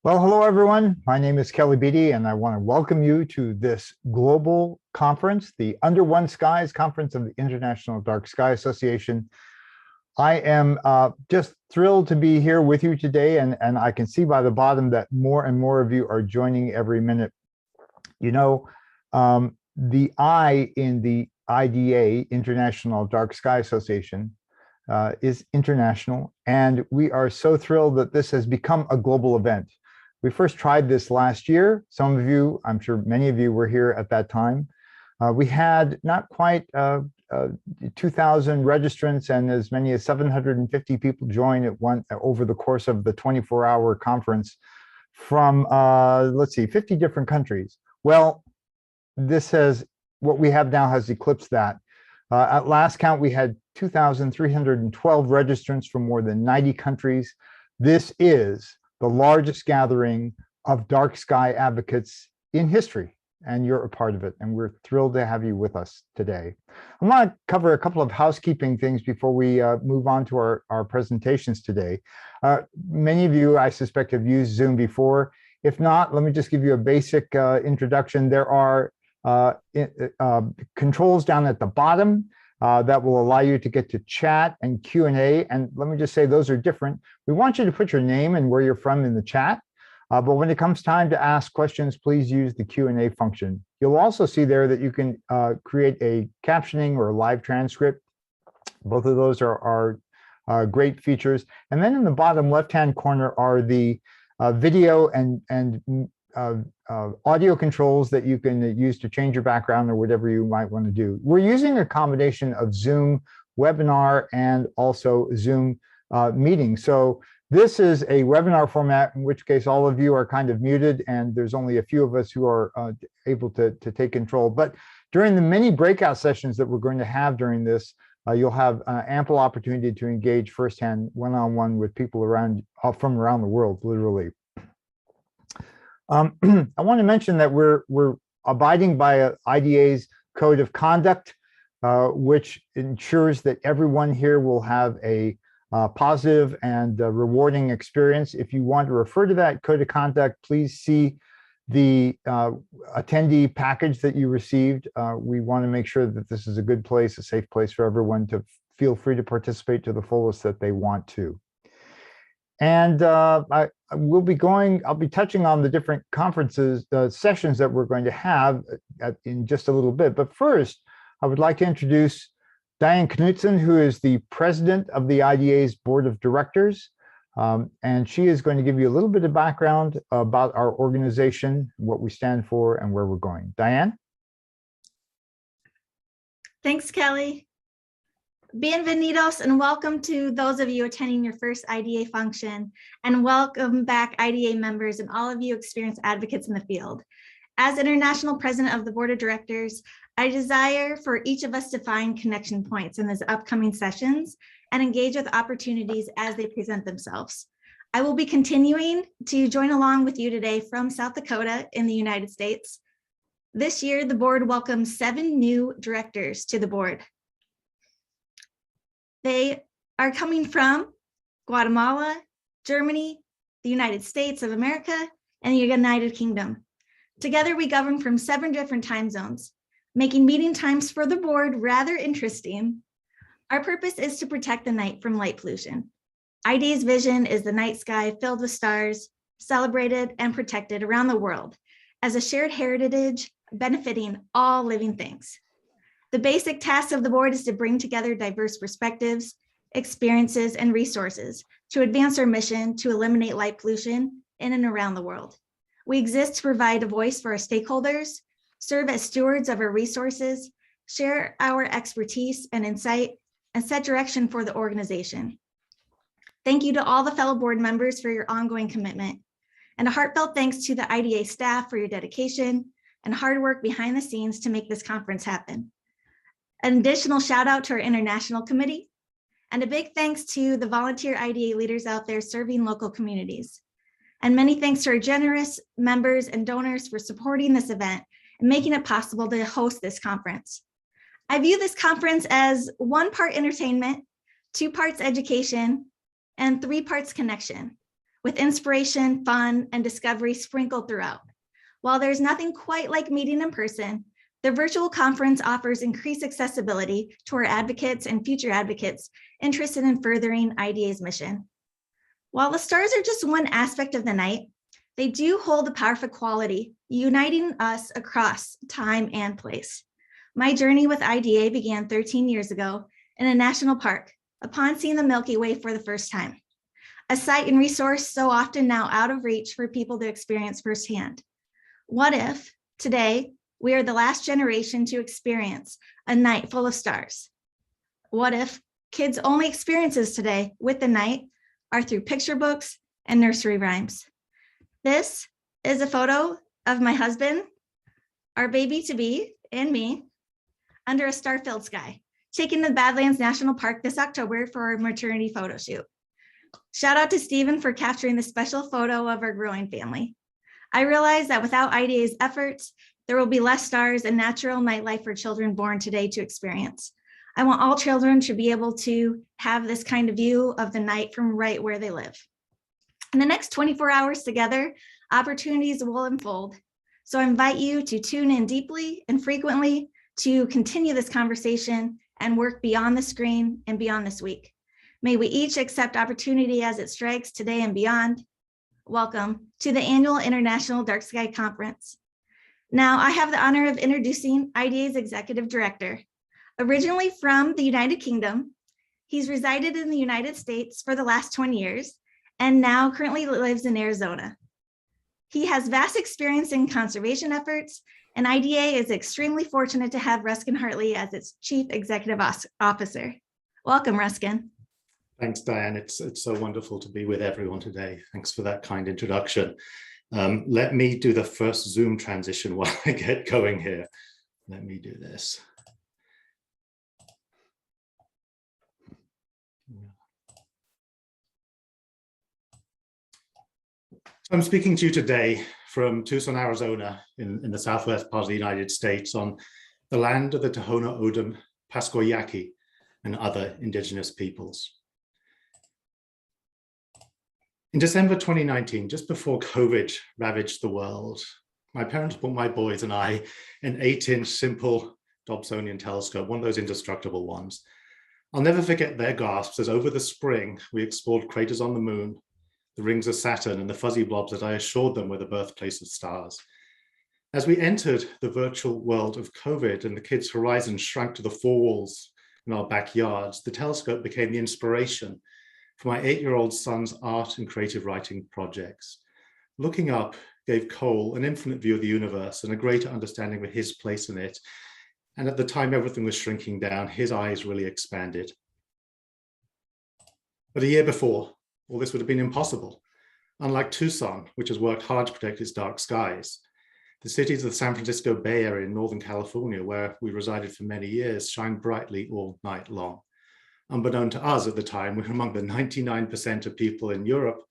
Well, hello, everyone. My name is Kelly Beatty, and I want to welcome you to this global conference, the Under One Skies Conference of the International Dark Sky Association. I am just thrilled to be here with you today, and I can see by the bottom that more and more of you are joining every minute. You know, the I in the IDA, International Dark Sky Association, is international, and we are so thrilled that this has become a global event. We first tried this last year. Some of you, I'm sure many of you were here at that time. We had not quite 2,000 registrants and as many as 750 people join at one over the course of the 24-hour conference from, let's see, 50 different countries. Well, what we have now has eclipsed that. At last count, we had 2,312 registrants from more than 90 countries. This is the largest gathering of dark sky advocates in history, and you're a part of it, and we're thrilled to have you with us today. I'm going to cover a couple of housekeeping things before we move on to our presentations today. Many of you, I suspect, have used Zoom before. If not, let me just give you a basic introduction. There are controls down at the bottom that will allow you to get to chat and Q&A. And let me just say, those are different. We want you to put your name and where you're from in the chat. But when it comes time to ask questions, please use the Q&A function. You'll also see there that you can create a captioning or a live transcript. Both of those are great features. And then in the bottom left-hand corner are the video and audio controls that you can use to change your background or whatever you might want to do. We're using a combination of Zoom webinar and also Zoom meeting. So this is a webinar format, in which case all of you are kind of muted and there's only a few of us who are able to take control. But during the many breakout sessions that we're going to have during this, you'll have ample opportunity to engage firsthand one-on-one with people from around the world, literally. I want to mention that we're abiding by IDA's code of conduct, which ensures that everyone here will have a positive and rewarding experience. If you want to refer to that code of conduct, please see the attendee package that you received. We want to make sure that this is a good place, a safe place for everyone to feel free to participate to the fullest that they want to. And I'll be touching on the different conferences, sessions that we're going to have in just a little bit. But first, I would like to introduce Diane Knudsen, who is the president of the IDA's board of directors. And she is going to give you a little bit of background about our organization, what we stand for, and where we're going. Diane? Thanks, Kelly. Bienvenidos, and welcome to those of you attending your first IDA function, and welcome back IDA members and all of you experienced advocates in the field. As International President of the Board of Directors, I desire for each of us to find connection points in these upcoming sessions and engage with opportunities as they present themselves. I will be continuing to join along with you today from South Dakota in the United States. This year, the board welcomes 7 new directors to the board. They are coming from Guatemala, Germany, the United States of America, and the United Kingdom. Together, we govern from 7 different time zones, making meeting times for the board rather interesting. Our purpose is to protect the night from light pollution. IDA's vision is the night sky filled with stars, celebrated and protected around the world as a shared heritage benefiting all living things. The basic task of the board is to bring together diverse perspectives, experiences, and resources to advance our mission to eliminate light pollution in and around the world. We exist to provide a voice for our stakeholders, serve as stewards of our resources, share our expertise and insight, and set direction for the organization. Thank you to all the fellow board members for your ongoing commitment, and a heartfelt thanks to the IDA staff for your dedication and hard work behind the scenes to make this conference happen. An additional shout out to our international committee, and a big thanks to the volunteer IDA leaders out there serving local communities. And many thanks to our generous members and donors for supporting this event and making it possible to host this conference. I view this conference as 1 part entertainment, 2 parts education, and 3 parts connection. with inspiration, fun, and discovery sprinkled throughout. While there's nothing quite like meeting in person, the virtual conference offers increased accessibility to our advocates and future advocates interested in furthering IDA's mission. While the stars are just one aspect of the night, they do hold a powerful quality, uniting us across time and place. My journey with IDA began 13 years ago in a national park upon seeing the Milky Way for the first time, a sight and resource so often now out of reach for people to experience firsthand. What if today we are the last generation to experience a night full of stars? What if kids' only experiences today with the night are through picture books and nursery rhymes? This is a photo of my husband, our baby-to-be, and me under a star-filled sky, taken to the Badlands National Park this October for our maternity photo shoot. Shout out to Stephen for capturing the special photo of our growing family. I realize that without IDA's efforts, there will be less stars and natural nightlife for children born today to experience. I want all children to be able to have this kind of view of the night from right where they live. In the next 24 hours together, opportunities will unfold. So I invite you to tune in deeply and frequently to continue this conversation and work beyond the screen and beyond this week. May we each accept opportunity as it strikes today and beyond. Welcome to the annual International Dark Sky Conference. Now I have the honor of introducing IDA's Executive Director. Originally from the United Kingdom, he's resided in the United States for the last 20 years and now currently lives in Arizona. He has vast experience in conservation efforts, and IDA is extremely fortunate to have Ruskin Hartley as its Chief Executive Officer. Welcome, Ruskin. Thanks, Diane. It's so wonderful to be with everyone today. Thanks for that kind introduction. Let me do the first Zoom transition while I get going here. Let me do this. I'm speaking to you today from Tucson, Arizona, in the southwest part of the United States, on the land of the Tohono O'odham, Pasco Yaqui, and other indigenous peoples. In December 2019, just before COVID ravaged the world, my parents bought my boys and I an 8-inch simple Dobsonian telescope, one of those indestructible ones. I'll never forget their gasps as over the spring, we explored craters on the moon, the rings of Saturn, and the fuzzy blobs that I assured them were the birthplace of stars. As we entered the virtual world of COVID and the kids' horizons shrank to the 4 walls in our backyards, the telescope became the inspiration for my 8-year-old son's art and creative writing projects. Looking up gave Cole an infinite view of the universe and a greater understanding of his place in it. And at the time everything was shrinking down, his eyes really expanded. But a year before, all this would have been impossible. Unlike Tucson, which has worked hard to protect its dark skies, the cities of the San Francisco Bay Area in Northern California, where we resided for many years, shine brightly all night long. Unbeknown to us at the time, we were among the 99% of people in Europe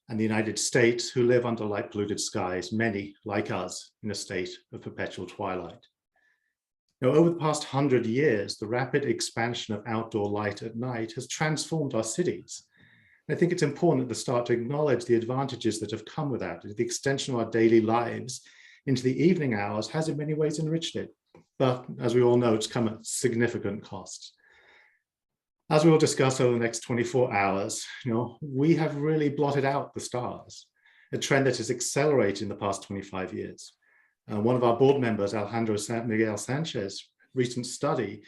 and the United States who live under light polluted skies, many, like us, in a state of perpetual twilight. Now, over the past 100 years, the rapid expansion of outdoor light at night has transformed our cities. I think it's important at the start to acknowledge the advantages that have come with that. The extension of our daily lives into the evening hours has in many ways enriched it. But as we all know, it's come at significant costs. As we will discuss over the next 24 hours, we have really blotted out the stars, a trend that has accelerated in the past 25 years. One of our board members, Alejandro Miguel Sanchez's recent study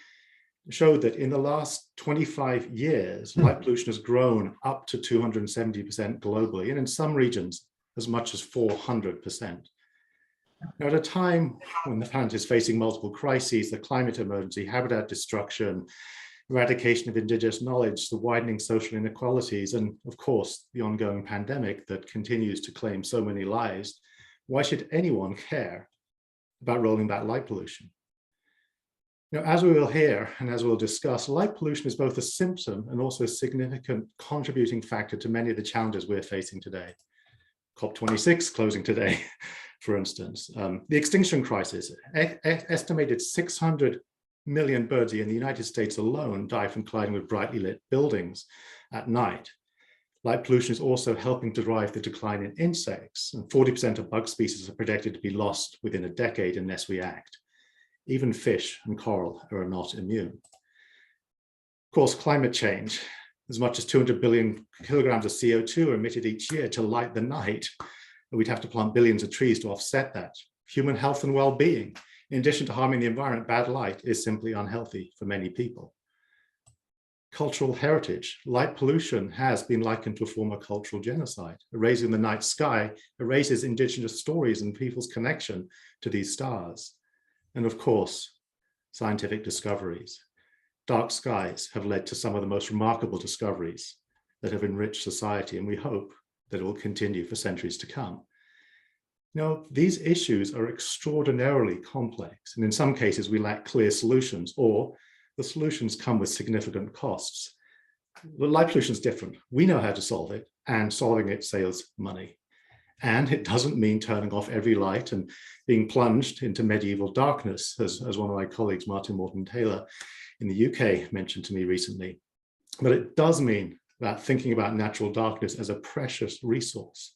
showed that in the last 25 years, light pollution has grown up to 270% globally, and in some regions, as much as 400%. Now, at a time when the planet is facing multiple crises, the climate emergency, habitat destruction, eradication of indigenous knowledge, the widening social inequalities, and of course, the ongoing pandemic that continues to claim so many lives, why should anyone care about rolling back light pollution? As we will hear and as we'll discuss, light pollution is both a symptom and also a significant contributing factor to many of the challenges we're facing today. COP26 closing today, for instance. The extinction crisis, estimated 600 million birds in the United States alone die from colliding with brightly lit buildings at night. Light pollution is also helping to drive the decline in insects, and 40% of bug species are projected to be lost within a decade unless we act. Even fish and coral are not immune. Of course, climate change, as much as 200 billion kilograms of CO2 are emitted each year to light the night, and we'd have to plant billions of trees to offset that. Human health and well-being, in addition to harming the environment, bad light is simply unhealthy for many people. Cultural heritage. Light pollution has been likened to a form of cultural genocide. Erasing the night sky erases indigenous stories and people's connection to these stars. And of course, scientific discoveries. Dark skies have led to some of the most remarkable discoveries that have enriched society, and we hope that it will continue for centuries to come. Now, these issues are extraordinarily complex, and in some cases we lack clear solutions, or the solutions come with significant costs. But light pollution is different. We know how to solve it, and solving it saves money. And it doesn't mean turning off every light and being plunged into medieval darkness, as one of my colleagues, Martin Morton-Taylor, in the UK mentioned to me recently. But it does mean that thinking about natural darkness as a precious resource,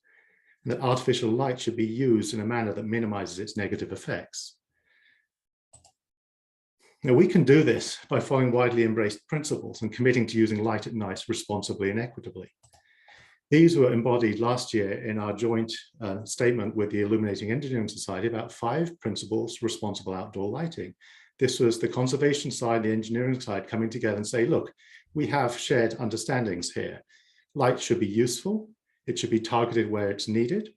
and that artificial light should be used in a manner that minimizes its negative effects. Now, we can do this by following widely embraced principles and committing to using light at night responsibly and equitably. These were embodied last year in our joint statement with the Illuminating Engineering Society about 5 principles for responsible outdoor lighting. This was the conservation side, the engineering side coming together and say, look, we have shared understandings here. Light should be useful. It should be targeted where it's needed.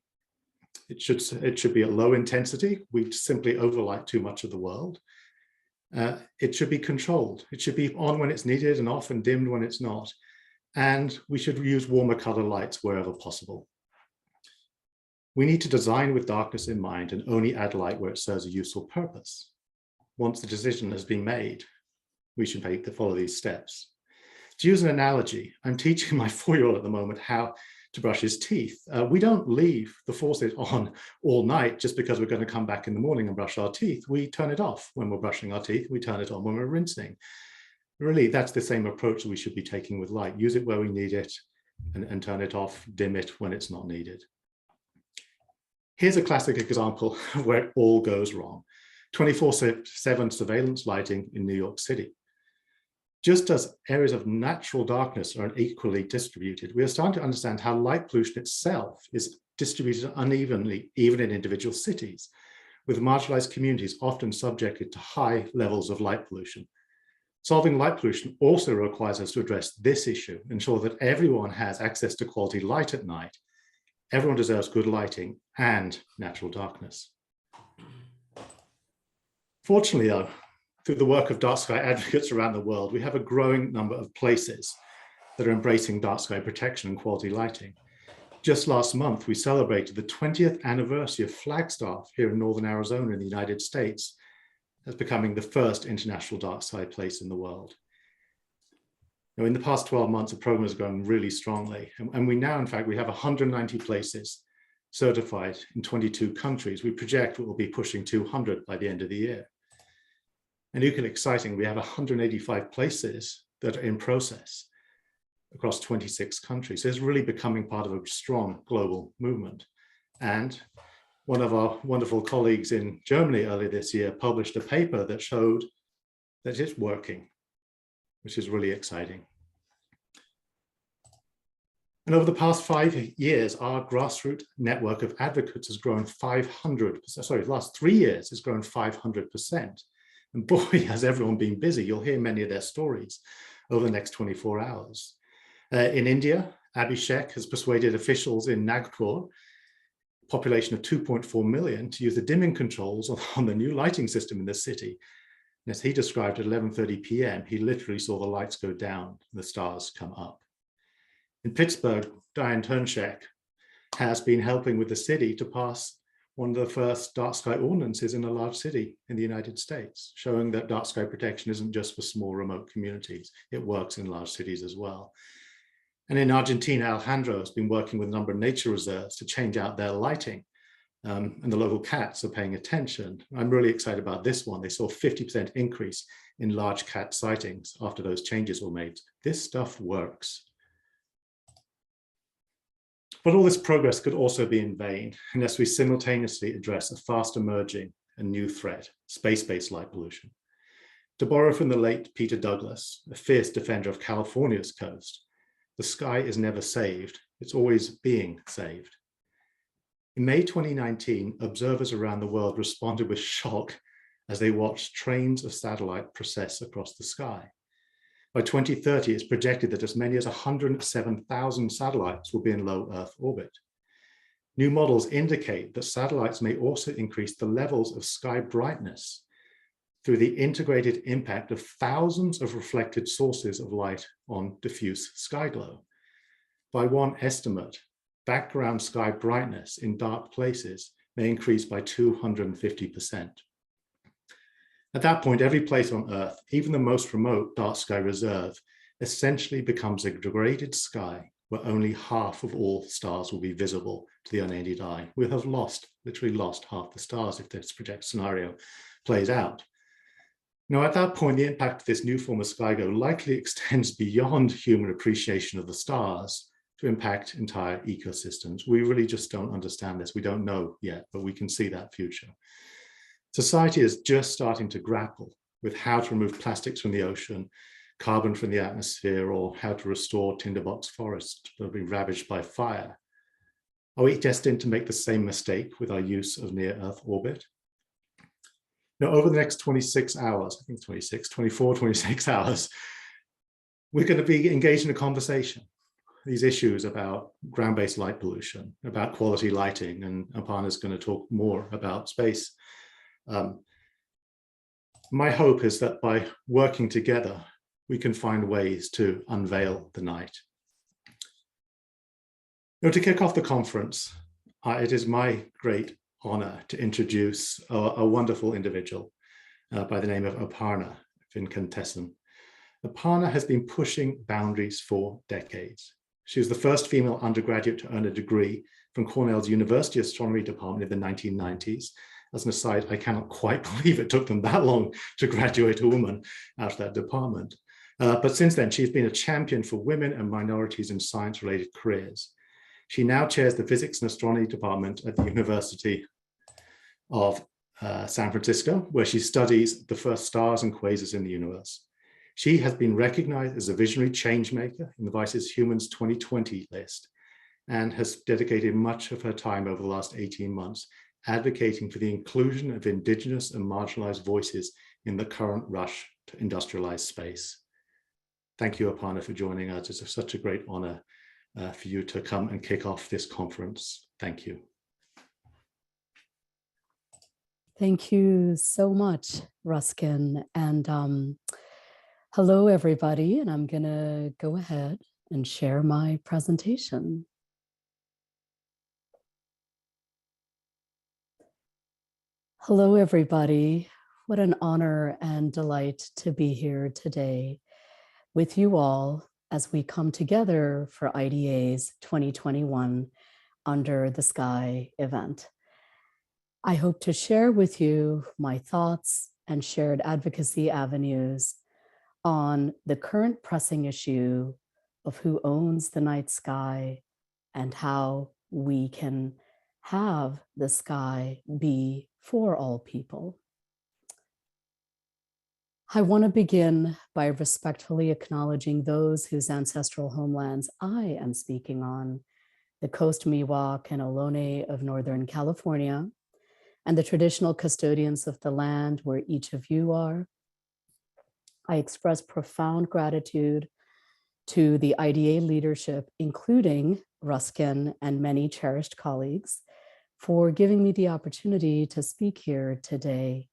It should be at low intensity. We simply overlight too much of the world. It should be controlled. It should be on when it's needed and off and dimmed when it's not. And we should use warmer color lights wherever possible. We need to design with darkness in mind and only add light where it serves a useful purpose. Once the decision has been made, we should follow these steps. To use an analogy, I'm teaching my 4-year-old at the moment how to brush his teeth. We don't leave the faucet on all night just because we're going to come back in the morning and brush our teeth. We turn it off when we're brushing our teeth. We turn it on when we're rinsing. Really, that's the same approach that we should be taking with light. Use it where we need it and turn it off, dim it when it's not needed. Here's a classic example of where it all goes wrong. 24/7 surveillance lighting in New York City. Just as areas of natural darkness are unequally distributed, we are starting to understand how light pollution itself is distributed unevenly, even in individual cities, with marginalized communities often subjected to high levels of light pollution. Solving light pollution also requires us to address this issue, ensure that everyone has access to quality light at night. Everyone deserves good lighting and natural darkness. Fortunately, though, through the work of dark sky advocates around the world, we have a growing number of places that are embracing dark sky protection and quality lighting. Just last month, we celebrated the 20th anniversary of Flagstaff here in Northern Arizona in the United States as becoming the first international dark sky place in the world. Now, in the past 12 months, the program has grown really strongly. And we now, in fact, we have 190 places certified in 22 countries. We project we'll be pushing 200 by the end of the year. And equally exciting, we have 185 places that are in process across 26 countries. So it's really becoming part of a strong global movement. And one of our wonderful colleagues in Germany earlier this year published a paper that showed that it's working, which is really exciting. And over the past 5 years, our grassroots network of advocates has grown 500%. Sorry, the last 3 years has grown 500%. And boy, has everyone been busy. You'll hear many of their stories over the next 24 hours. In India, Abhishek has persuaded officials in Nagpur, population of 2.4 million, to use the dimming controls on the new lighting system in the city. And as he described at 11:30 p.m., he literally saw the lights go down and the stars come up. In Pittsburgh, Diane Turnshek has been helping with the city to pass one of the first dark sky ordinances in a large city in the United States, showing that dark sky protection isn't just for small remote communities. It works in large cities as well. And in Argentina, Alejandro has been working with a number of nature reserves to change out their lighting. And the local cats are paying attention. I'm really excited about this one. They saw a 50% increase in large cat sightings after those changes were made. This stuff works. But all this progress could also be in vain unless we simultaneously address a fast emerging and new threat, space-based light pollution. To borrow from the late Peter Douglas, a fierce defender of California's coast, the sky is never saved, it's always being saved. In May 2019, observers around the world responded with shock as they watched trains of satellite process across the sky. By 2030, it's projected that as many as 107,000 satellites will be in low Earth orbit. New models indicate that satellites may also increase the levels of sky brightness through the integrated impact of thousands of reflected sources of light on diffuse sky glow. By one estimate, background sky brightness in dark places may increase by 250%. At that point, every place on Earth, even the most remote dark sky reserve, essentially becomes a degraded sky where only half of all stars will be visible to the unaided eye. We'll have literally lost half the stars if this projected scenario plays out. Now, at that point, the impact of this new form of sky glow likely extends beyond human appreciation of the stars to impact entire ecosystems. We really just don't understand this. We don't know yet, but we can see that future. Society is just starting to grapple with how to remove plastics from the ocean, carbon from the atmosphere, or how to restore tinderbox forests that have been ravaged by fire. Are we destined to make the same mistake with our use of near-Earth orbit? Now, over the next 26 hours, I think 26 hours, we're going to be engaged in a conversation. These issues about ground-based light pollution, about quality lighting, and Aparna is going to talk more about space. My hope is that by working together, we can find ways to unveil the night. Now, to kick off the conference, it is my great honor to introduce a wonderful individual by the name of Aparna Venkatesan. Aparna has been pushing boundaries for decades. She was the first female undergraduate to earn a degree from Cornell's University Astronomy Department in the 1990s. As an aside, I cannot quite believe it took them that long to graduate a woman out of that department. But since then, she's been a champion for women and minorities in science-related careers. She now chairs the Physics and Astronomy Department at the University of San Francisco, where she studies the first stars and quasars in the universe. She has been recognized as a visionary change maker in the Vice's Humans 2020 list and has dedicated much of her time over the last 18 months advocating for the inclusion of indigenous and marginalized voices in the current rush to industrialize space. Thank you, Aparna, for joining us. It's such a great honor for you to come and kick off this conference. Thank you. Thank you so much, Ruskin. And hello, everybody. And I'm going to go ahead and share my presentation. Hello, everybody. What an honor and delight to be here today with you all as we come together for IDA's 2021 Under the Sky event. I hope to share with you my thoughts and shared advocacy avenues on the current pressing issue of who owns the night sky and how we can have the sky be for all people. I want to begin by respectfully acknowledging those whose ancestral homelands I am speaking on, the Coast Miwok and Ohlone of Northern California, and the traditional custodians of the land where each of you are. I express profound gratitude to the IDA leadership, including Ruskin and many cherished colleagues, for giving me the opportunity to speak here today.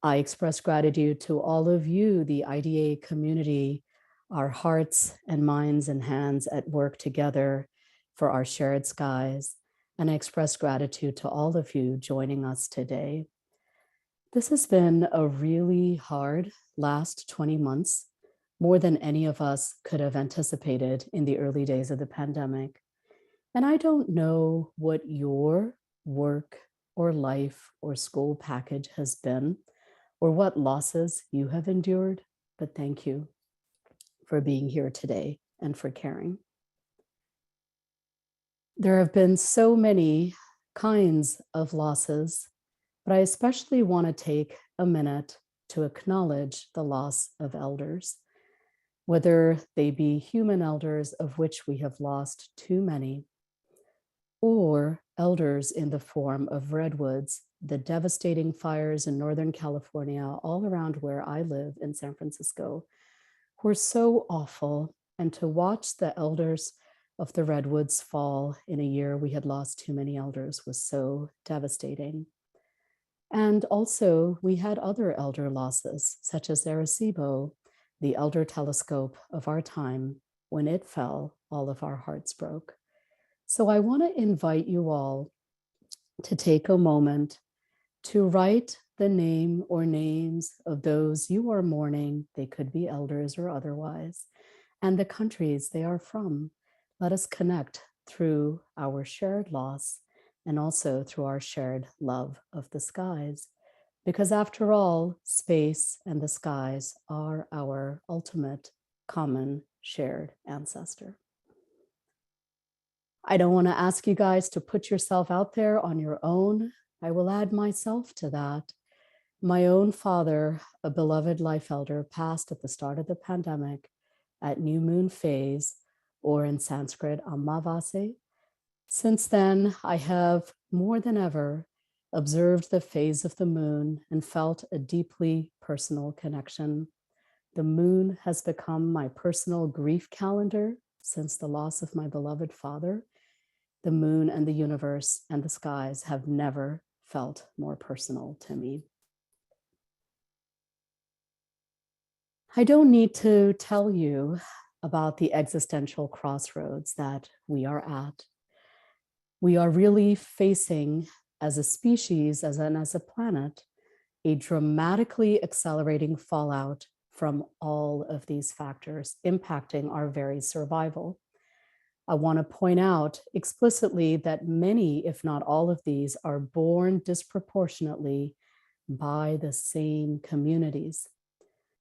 I express gratitude to all of you, the IDA community, our hearts and minds and hands at work together for our shared skies. And I express gratitude to all of you joining us today. This has been a really hard last 20 months, more than any of us could have anticipated in the early days of the pandemic. And I don't know what your work or life or school package has been, or what losses you have endured, but thank you for being here today and for caring. There have been so many kinds of losses, but I especially want to take a minute to acknowledge the loss of elders, whether they be human elders, of which we have lost too many, or elders in the form of redwoods, the devastating fires in Northern California, all around where I live in San Francisco, were so awful. And to watch the elders of the redwoods fall in a year we had lost too many elders was so devastating. And also we had other elder losses, such as Arecibo, the elder telescope of our time. When it fell, all of our hearts broke. So I want to invite you all to take a moment to write the name or names of those you are mourning. They could be elders or otherwise, and the countries they are from. Let us connect through our shared loss and also through our shared love of the skies. Because after all, space and the skies are our ultimate common shared ancestor. I don't want to ask you guys to put yourself out there on your own. I will add myself to that. My own father, a beloved life elder, passed at the start of the pandemic at new moon phase, or in Sanskrit, Amavase. Since then, I have more than ever observed the phase of the moon and felt a deeply personal connection. The moon has become my personal grief calendar since the loss of my beloved father. The moon and the universe and the skies have never felt more personal to me. I don't need to tell you about the existential crossroads that we are at. We are really facing, as a species, as a planet, a dramatically accelerating fallout from all of these factors impacting our very survival. I want to point out explicitly that many, if not all of these, are borne disproportionately by the same communities,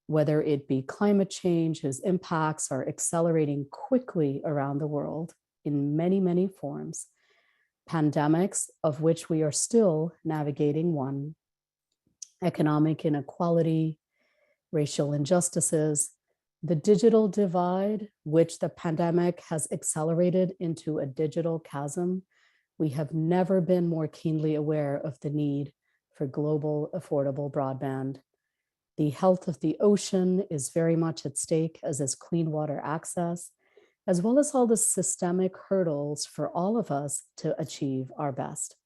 whether it be climate change, whose impacts are accelerating quickly around the world in many, many forms, pandemics, of which we are still navigating one, economic inequality, racial injustices, the digital divide, which the pandemic has accelerated into a digital chasm. We have never been more keenly aware of the need for global affordable broadband. The health of the ocean is very much at stake, as is clean water access, as well as all the systemic hurdles for all of us to achieve our best.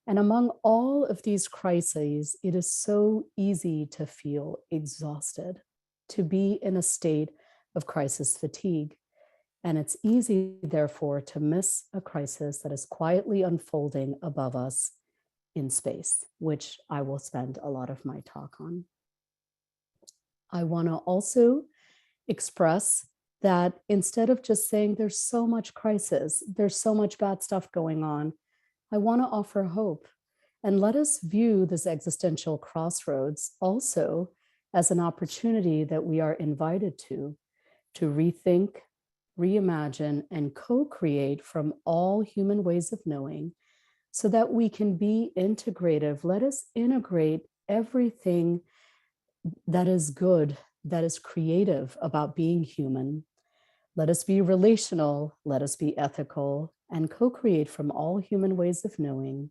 And among all of these crises, it is so easy to feel exhausted, to be in a state of crisis fatigue. And it's easy, therefore, to miss a crisis that is quietly unfolding above us in space, which I will spend a lot of my talk on. I want to also express that instead of just saying there's so much crisis, there's so much bad stuff going on, I want to offer hope. And let us view this existential crossroads also as an opportunity that we are invited to rethink, reimagine, and co-create from all human ways of knowing so that we can be integrative. Let us integrate everything that is good, that is creative about being human. Let us be relational, let us be ethical, and co-create from all human ways of knowing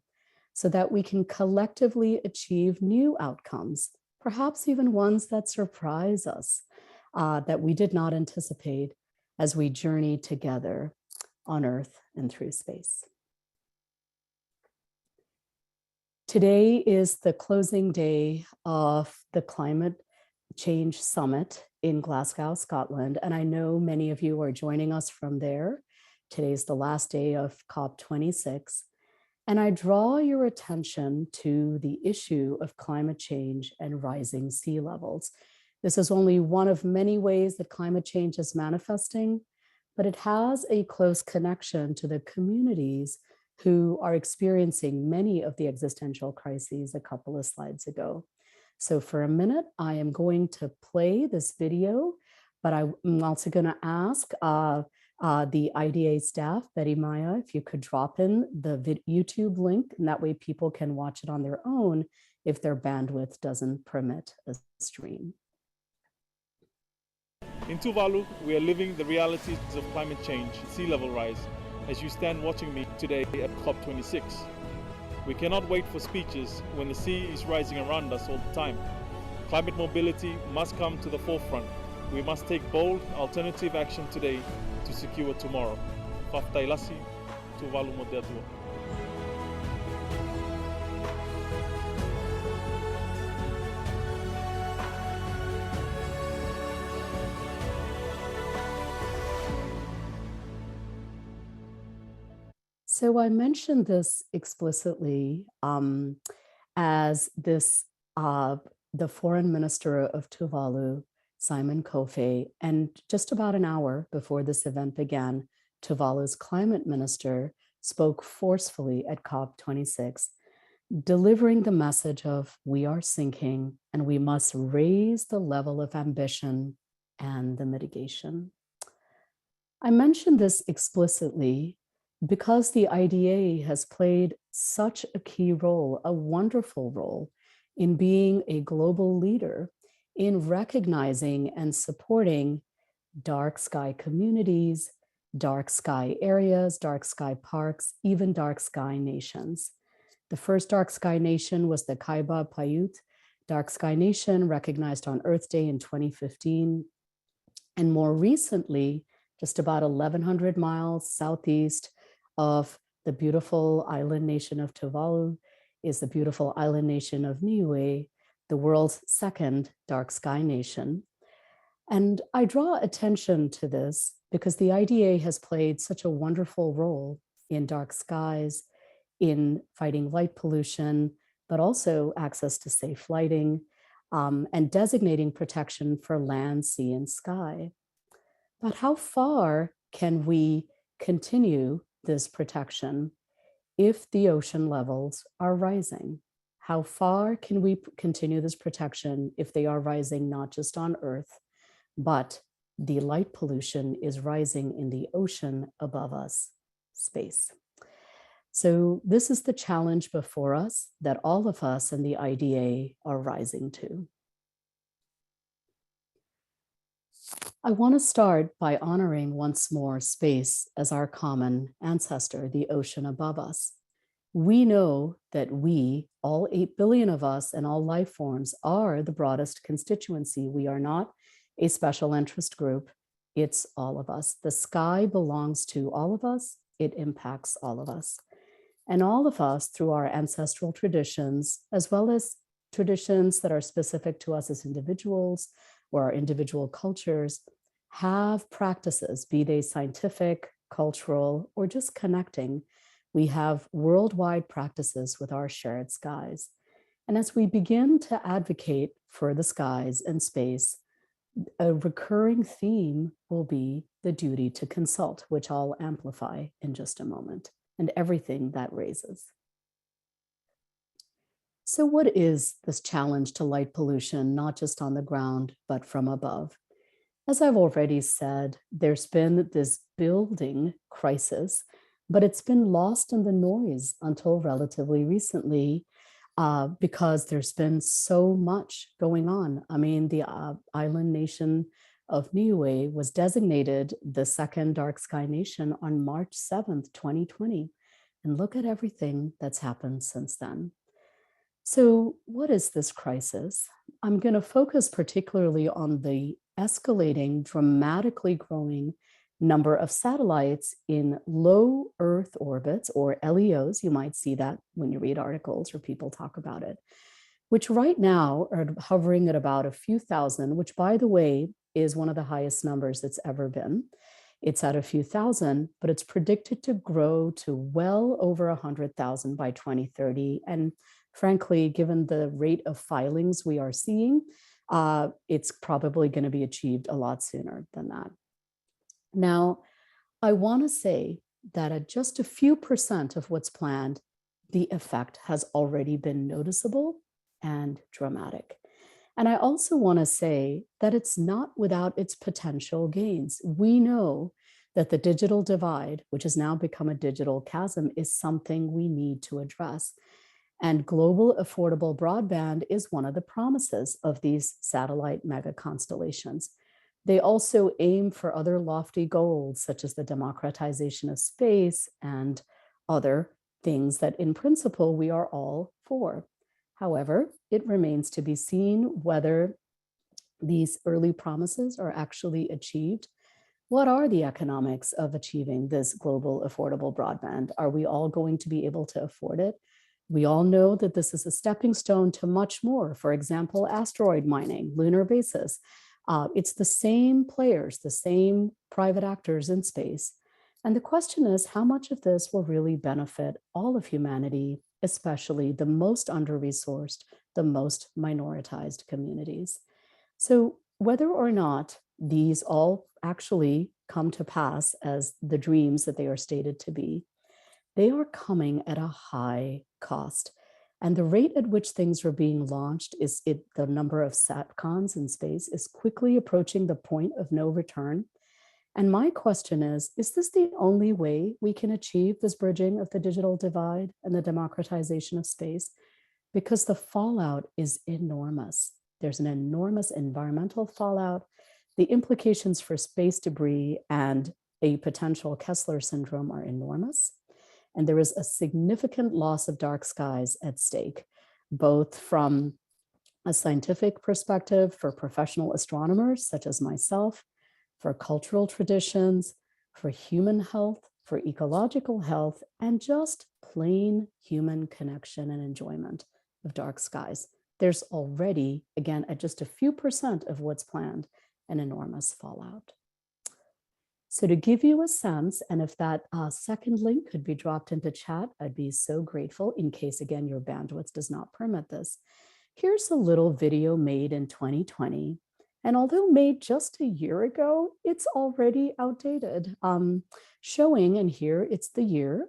so that we can collectively achieve new outcomes, perhaps even ones that surprise us, that we did not anticipate as we journey together on Earth and through space. Today is the closing day of the Climate Change Summit in Glasgow, Scotland, and I know many of you are joining us from there. Today's the last day of COP26, and I draw your attention to the issue of climate change and rising sea levels. This is only one of many ways that climate change is manifesting, but it has a close connection to the communities who are experiencing many of the existential crises a couple of slides ago. So for a minute, I am going to play this video, but I'm also going to ask The IDA staff, Betty Maya, if you could drop in the YouTube link, and that way people can watch it on their own if their bandwidth doesn't permit a stream. In Tuvalu, we are living the realities of climate change, sea level rise, as you stand watching me today at COP26. We cannot wait for speeches when the sea is rising around us all the time. Climate mobility must come to the forefront. We must take bold, alternative action today to secure tomorrow. Faftailasi, Tuvalu Modeatua. So I mentioned this explicitly as this, the foreign minister of Tuvalu, Simon Kofe, and just about an hour before this event began, Tuvalu's climate minister spoke forcefully at COP26, delivering the message of we are sinking and we must raise the level of ambition and the mitigation. I mentioned this explicitly because the IDA has played such a key role, a wonderful role, in being a global leader in recognizing and supporting dark sky communities, dark sky areas, dark sky parks, even dark sky nations. The first dark sky nation was the Kaiba Paiute Dark Sky Nation, recognized on Earth Day in 2015. And more recently, just about 1,100 miles southeast of the beautiful island nation of Tuvalu is the beautiful island nation of Niue, the world's second dark sky nation. And I draw attention to this because the IDA has played such a wonderful role in dark skies, in fighting light pollution, but also access to safe lighting, and designating protection for land, sea, and sky. But how far can we continue this protection if the ocean levels are rising? How far can we continue this protection if they are rising not just on Earth, but the light pollution is rising in the ocean above us, space? So this is the challenge before us that all of us in the IDA are rising to. I want to start by honoring once more space as our common ancestor, the ocean above us. We know that we, all 8 billion of us and all life forms, are the broadest constituency. We are not a special interest group. It's all of us. The sky belongs to all of us. It impacts all of us. And all of us, through our ancestral traditions, as well as traditions that are specific to us as individuals or our individual cultures, have practices, be they scientific, cultural, or just connecting. We have worldwide practices with our shared skies. And as we begin to advocate for the skies and space, a recurring theme will be the duty to consult, which I'll amplify in just a moment, and everything that raises. So what is this challenge to light pollution, not just on the ground, but from above? As I've already said, there's been this building crisis, but it's been lost in the noise until relatively recently, because there's been so much going on. I mean, the island nation of Niue was designated the second dark sky nation on March 7th, 2020. And look at everything that's happened since then. So what is this crisis? I'm going to focus particularly on the escalating, dramatically growing number of satellites in low Earth orbits, or LEOs. You might see that when you read articles or people talk about it, which right now are hovering at about a few thousand, which, by the way, is one of the highest numbers that's ever been. It's at a few thousand, but it's predicted to grow to well over 100,000 by 2030. And frankly, given the rate of filings we are seeing, it's probably going to be achieved a lot sooner than that. Now, I want to say that at just a few percent of what's planned, the effect has already been noticeable and dramatic. And I also want to say that it's not without its potential gains. We know that the digital divide, which has now become a digital chasm, is something we need to address. And global affordable broadband is one of the promises of these satellite mega constellations. They also aim for other lofty goals, such as the democratization of space and other things that in principle we are all for. However, it remains to be seen whether these early promises are actually achieved. What are the economics of achieving this global affordable broadband? Are we all going to be able to afford it? We all know that this is a stepping stone to much more. For example, asteroid mining, lunar bases. It's the same players, the same private actors in space. And the question is, how much of this will really benefit all of humanity, especially the most under-resourced, the most minoritized communities? So whether or not these all actually come to pass as the dreams that they are stated to be, they are coming at a high cost. And the rate at which things are being launched the number of SATCOMs in space is quickly approaching the point of no return. And my question is this the only way we can achieve this bridging of the digital divide and the democratization of space? Because the fallout is enormous. There's an enormous environmental fallout. The implications for space debris and a potential Kessler syndrome are enormous. And there is a significant loss of dark skies at stake, both from a scientific perspective for professional astronomers such as myself, for cultural traditions, for human health, for ecological health, and just plain human connection and enjoyment of dark skies. There's already, again, at just a few % of what's planned, an enormous fallout. So to give you a sense, and if that second link could be dropped into chat, I'd be so grateful in case, again, your bandwidth does not permit this. Here's a little video made in 2020. And although made just a year ago, it's already outdated, showing, and here it's the year,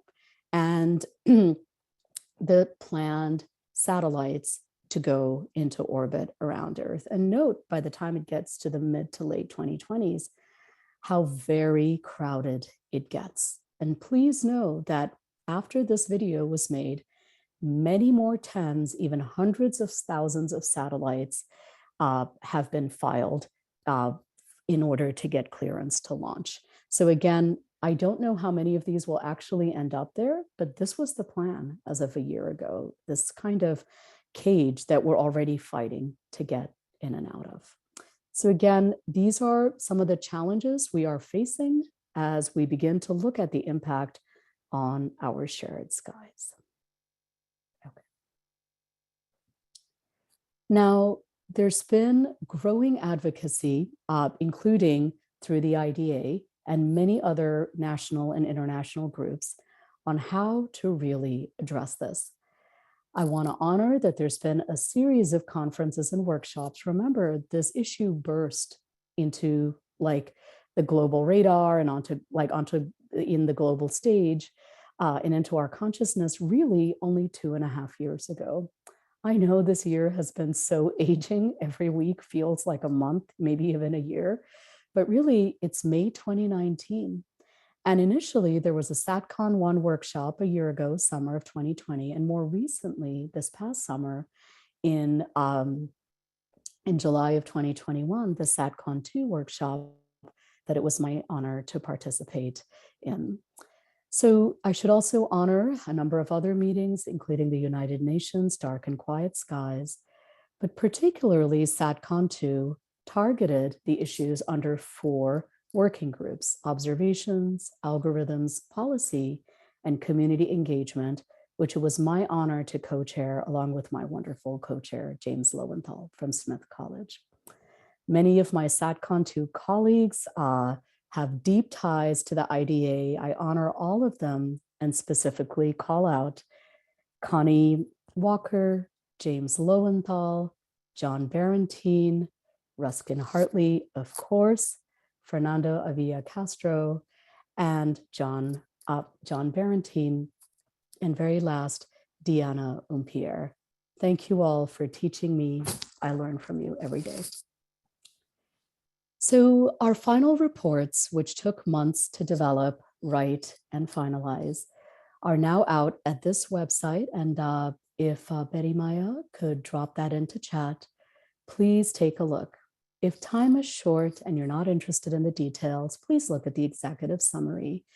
and the planned satellites to go into orbit around Earth. And note, by the time it gets to the mid to late 2020s, how very crowded it gets. And please know that after this video was made, many more tens, even hundreds of thousands of satellites have been filed in order to get clearance to launch. So again, I don't know how many of these will actually end up there, but this was the plan as of a year ago, this kind of cage that we're already fighting to get in and out of. So again, these are some of the challenges we are facing as we begin to look at the impact on our shared skies. Okay. Now, there's been growing advocacy, including through the IDA and many other national and international groups, on how to really address this. I want to honor that there's been a series of conferences and workshops. Remember, this issue burst into like the global radar and onto in the global stage and into our consciousness really only 2.5 years ago. I know this year has been so aging. Every week feels like a month, maybe even a year, but really it's May 2019. And initially there was a SatCon 1 workshop a year ago, summer of 2020. And more recently, this past summer in July of 2021, the SatCon 2 workshop that it was my honor to participate in. So I should also honor a number of other meetings, including the United Nations Dark and Quiet Skies, but particularly SatCon 2 targeted the issues under 4 working groups: observations, algorithms, policy, and community engagement, which it was my honor to co-chair along with my wonderful co-chair, James Lowenthal from Smith College. Many of my SatCon 2 colleagues have deep ties to the IDA. I honor all of them and specifically call out Connie Walker, James Lowenthal, John Barentine, Ruskin Hartley, of course, Fernando Avila Castro, and John Barentine, and very last, Diana Umpierre. Thank you all for teaching me. I learn from you every day. So our final reports, which took months to develop, write, and finalize, are now out at this website. And if Betty Maya could drop that into chat, please take a look. If time is short and you're not interested in the details, please look at the executive summary.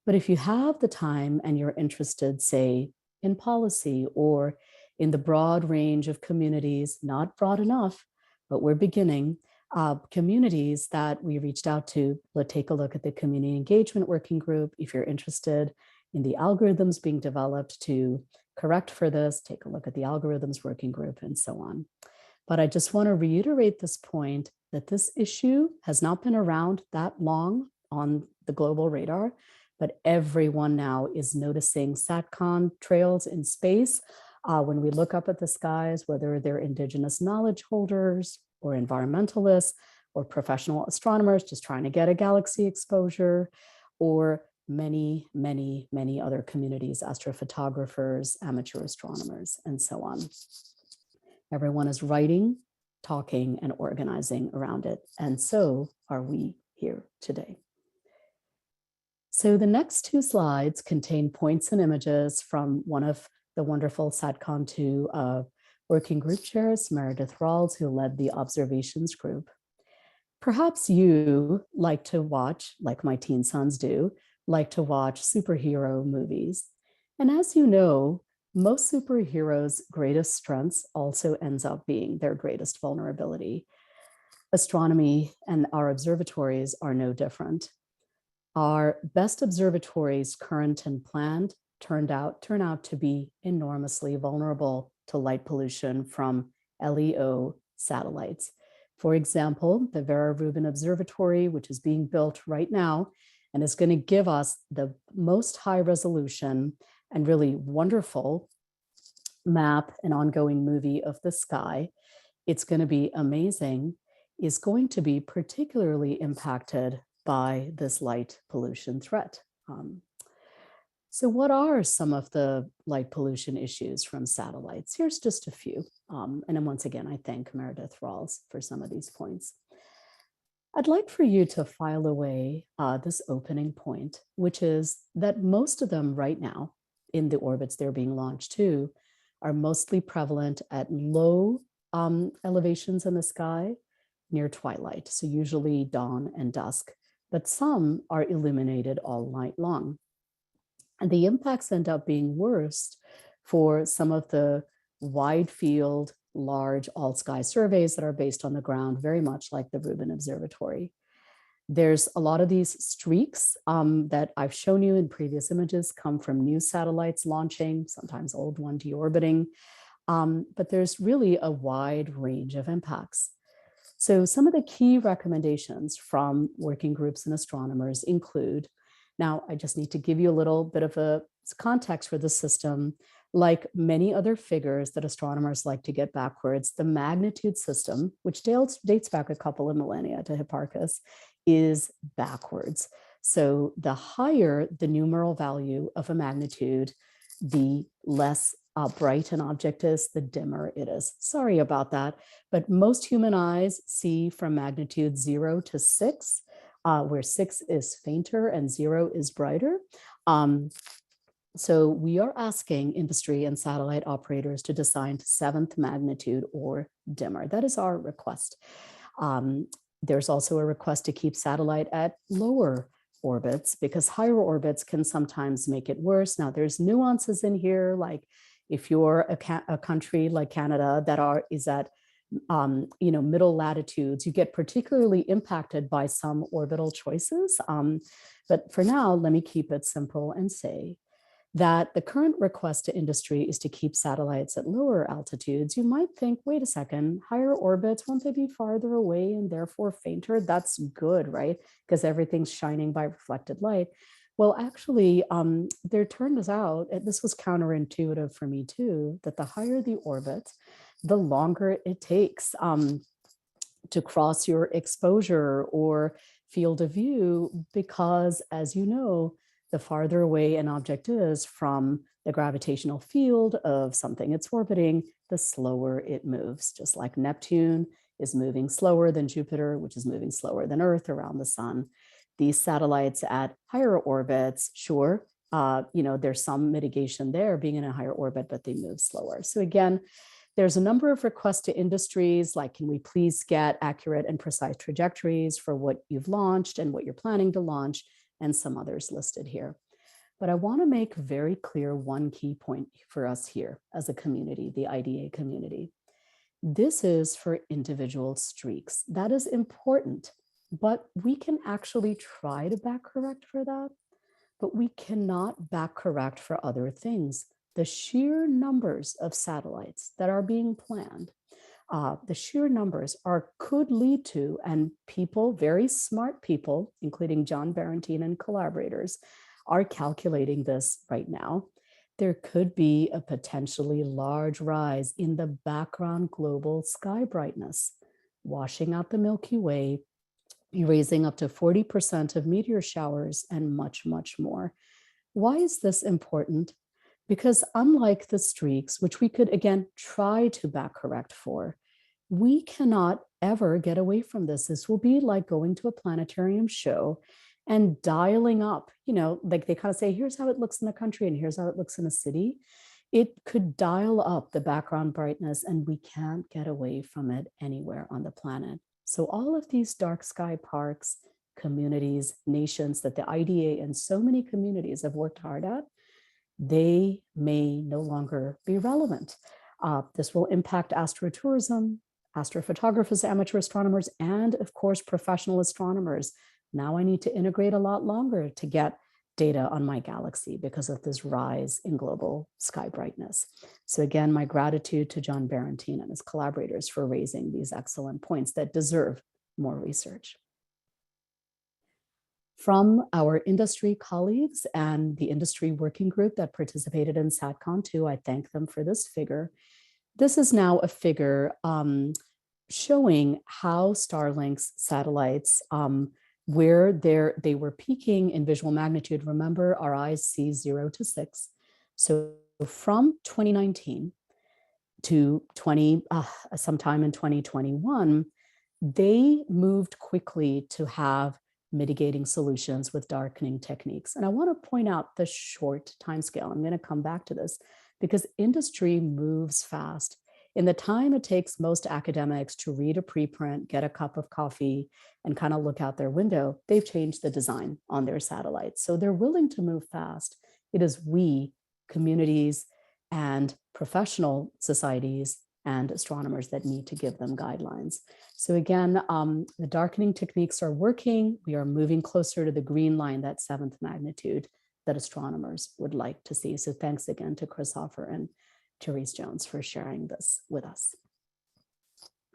But if you have the time and you're interested, say, in policy or in the broad range of communities, not broad enough, but we're beginning, communities that we reached out to, take a look at the community engagement working group. If you're interested in the algorithms being developed to correct for this, take a look at the algorithms working group and so on. But I just want to reiterate this point that this issue has not been around that long on the global radar, but everyone now is noticing SATCOM trails in space. When we look up at the skies, whether they're indigenous knowledge holders or environmentalists or professional astronomers just trying to get a galaxy exposure, or many, many, many other communities, astrophotographers, amateur astronomers, and so on. Everyone is writing, talking, and organizing around it. And so are we here today. So the next two slides contain points and images from one of the wonderful SATCOM2 working group chairs, Meredith Rawls, who led the observations group. Perhaps you like to watch, like my teen sons do, like to watch superhero movies. And as you know, most superheroes' greatest strengths also ends up being their greatest vulnerability. Astronomy and our observatories are no different. Our best observatories, current and planned, turn out to be enormously vulnerable to light pollution from LEO satellites. For example, the Vera Rubin Observatory, which is being built right now and is going to give us the most high resolution and really wonderful map and ongoing movie of the sky. It's going to be amazing, is going to be particularly impacted by this light pollution threat. So what are some of the light pollution issues from satellites? Here's just a few. And then once again, I thank Meredith Rawls for some of these points. I'd like for you to file away this opening point, which is that most of them right now in the orbits they're being launched to are mostly prevalent at low elevations in the sky near twilight, so usually dawn and dusk, but some are illuminated all night long. And the impacts end up being worst for some of the wide field, large all-sky surveys that are based on the ground, very much like the Rubin Observatory. There's a lot of these streaks that I've shown you in previous images come from new satellites launching, sometimes old one deorbiting, but there's really a wide range of impacts. So some of the key recommendations from working groups and astronomers include, now I just need to give you a little bit of a context for the system. Like many other figures that astronomers like to get backwards, the magnitude system, which dates back a couple of millennia to Hipparchus, is backwards. So the higher the numeral value of a magnitude, the less bright an object is, the dimmer it is. Sorry about that, but most human eyes see from magnitude 0 to 6, where 6 is fainter and 0 is brighter. So we are asking industry and satellite operators to design 7th magnitude or dimmer. That is our request. There's also a request to keep satellite at lower orbits because higher orbits can sometimes make it worse. Now there's nuances in here, like if you're a country like Canada that is at middle latitudes, you get particularly impacted by some orbital choices. But for now, let me keep it simple and say that the current request to industry is to keep satellites at lower altitudes. You might think, wait a second, higher orbits, won't they be farther away and therefore fainter? That's good, right? Because everything's shining by reflected light. Well, actually, there turned out, and this was counterintuitive for me too, that the higher the orbit, the longer it takes to cross your exposure or field of view, because as you know, the farther away an object is from the gravitational field of something it's orbiting, the slower it moves. Just like Neptune is moving slower than Jupiter, which is moving slower than Earth around the sun. These satellites at higher orbits, sure, there's some mitigation there being in a higher orbit, but they move slower. So again, there's a number of requests to industries, like, can we please get accurate and precise trajectories for what you've launched and what you're planning to launch, and some others listed here. But I want to make very clear one key point for us here as a community, the IDA community. This is for individual streaks. That is important, but we can actually try to back correct for that, but we cannot back correct for other things. The sheer numbers of satellites that are being planned, the sheer numbers could lead to, and people, very smart people, including John Barentine and collaborators, are calculating this right now. There could be a potentially large rise in the background global sky brightness, washing out the Milky Way, erasing up to 40% of meteor showers, and much, much more. Why is this important? Because unlike the streaks, which we could, again, try to back correct for, we cannot ever get away from this. This will be like going to a planetarium show and dialing up, like they kind of say, here's how it looks in the country and here's how it looks in a city. It could dial up the background brightness, and we can't get away from it anywhere on the planet. So all of these dark sky parks, communities, nations that the IDA and so many communities have worked hard at, they may no longer be relevant. This will impact astrotourism, astrophotographers, amateur astronomers, and of course, professional astronomers. Now I need to integrate a lot longer to get data on my galaxy because of this rise in global sky brightness. So again, my gratitude to John Barentine and his collaborators for raising these excellent points that deserve more research. From our industry colleagues and the industry working group that participated in SATCON 2, I thank them for this figure. This is now a figure showing how Starlink's satellites, where they were peaking in visual magnitude. Remember, our eyes see 0 to 6. So from 2019 to sometime in 2021, they moved quickly to have mitigating solutions with darkening techniques. And I want to point out the short timescale. I'm going to come back to this because industry moves fast. In the time it takes most academics to read a preprint, get a cup of coffee, and kind of look out their window, they've changed the design on their satellites. So they're willing to move fast. It is we, communities, and professional societies and astronomers that need to give them guidelines. So again, the darkening techniques are working. We are moving closer to the green line, that 7th magnitude that astronomers would like to see. So thanks again to Chris Hoffer and Therese Jones for sharing this with us.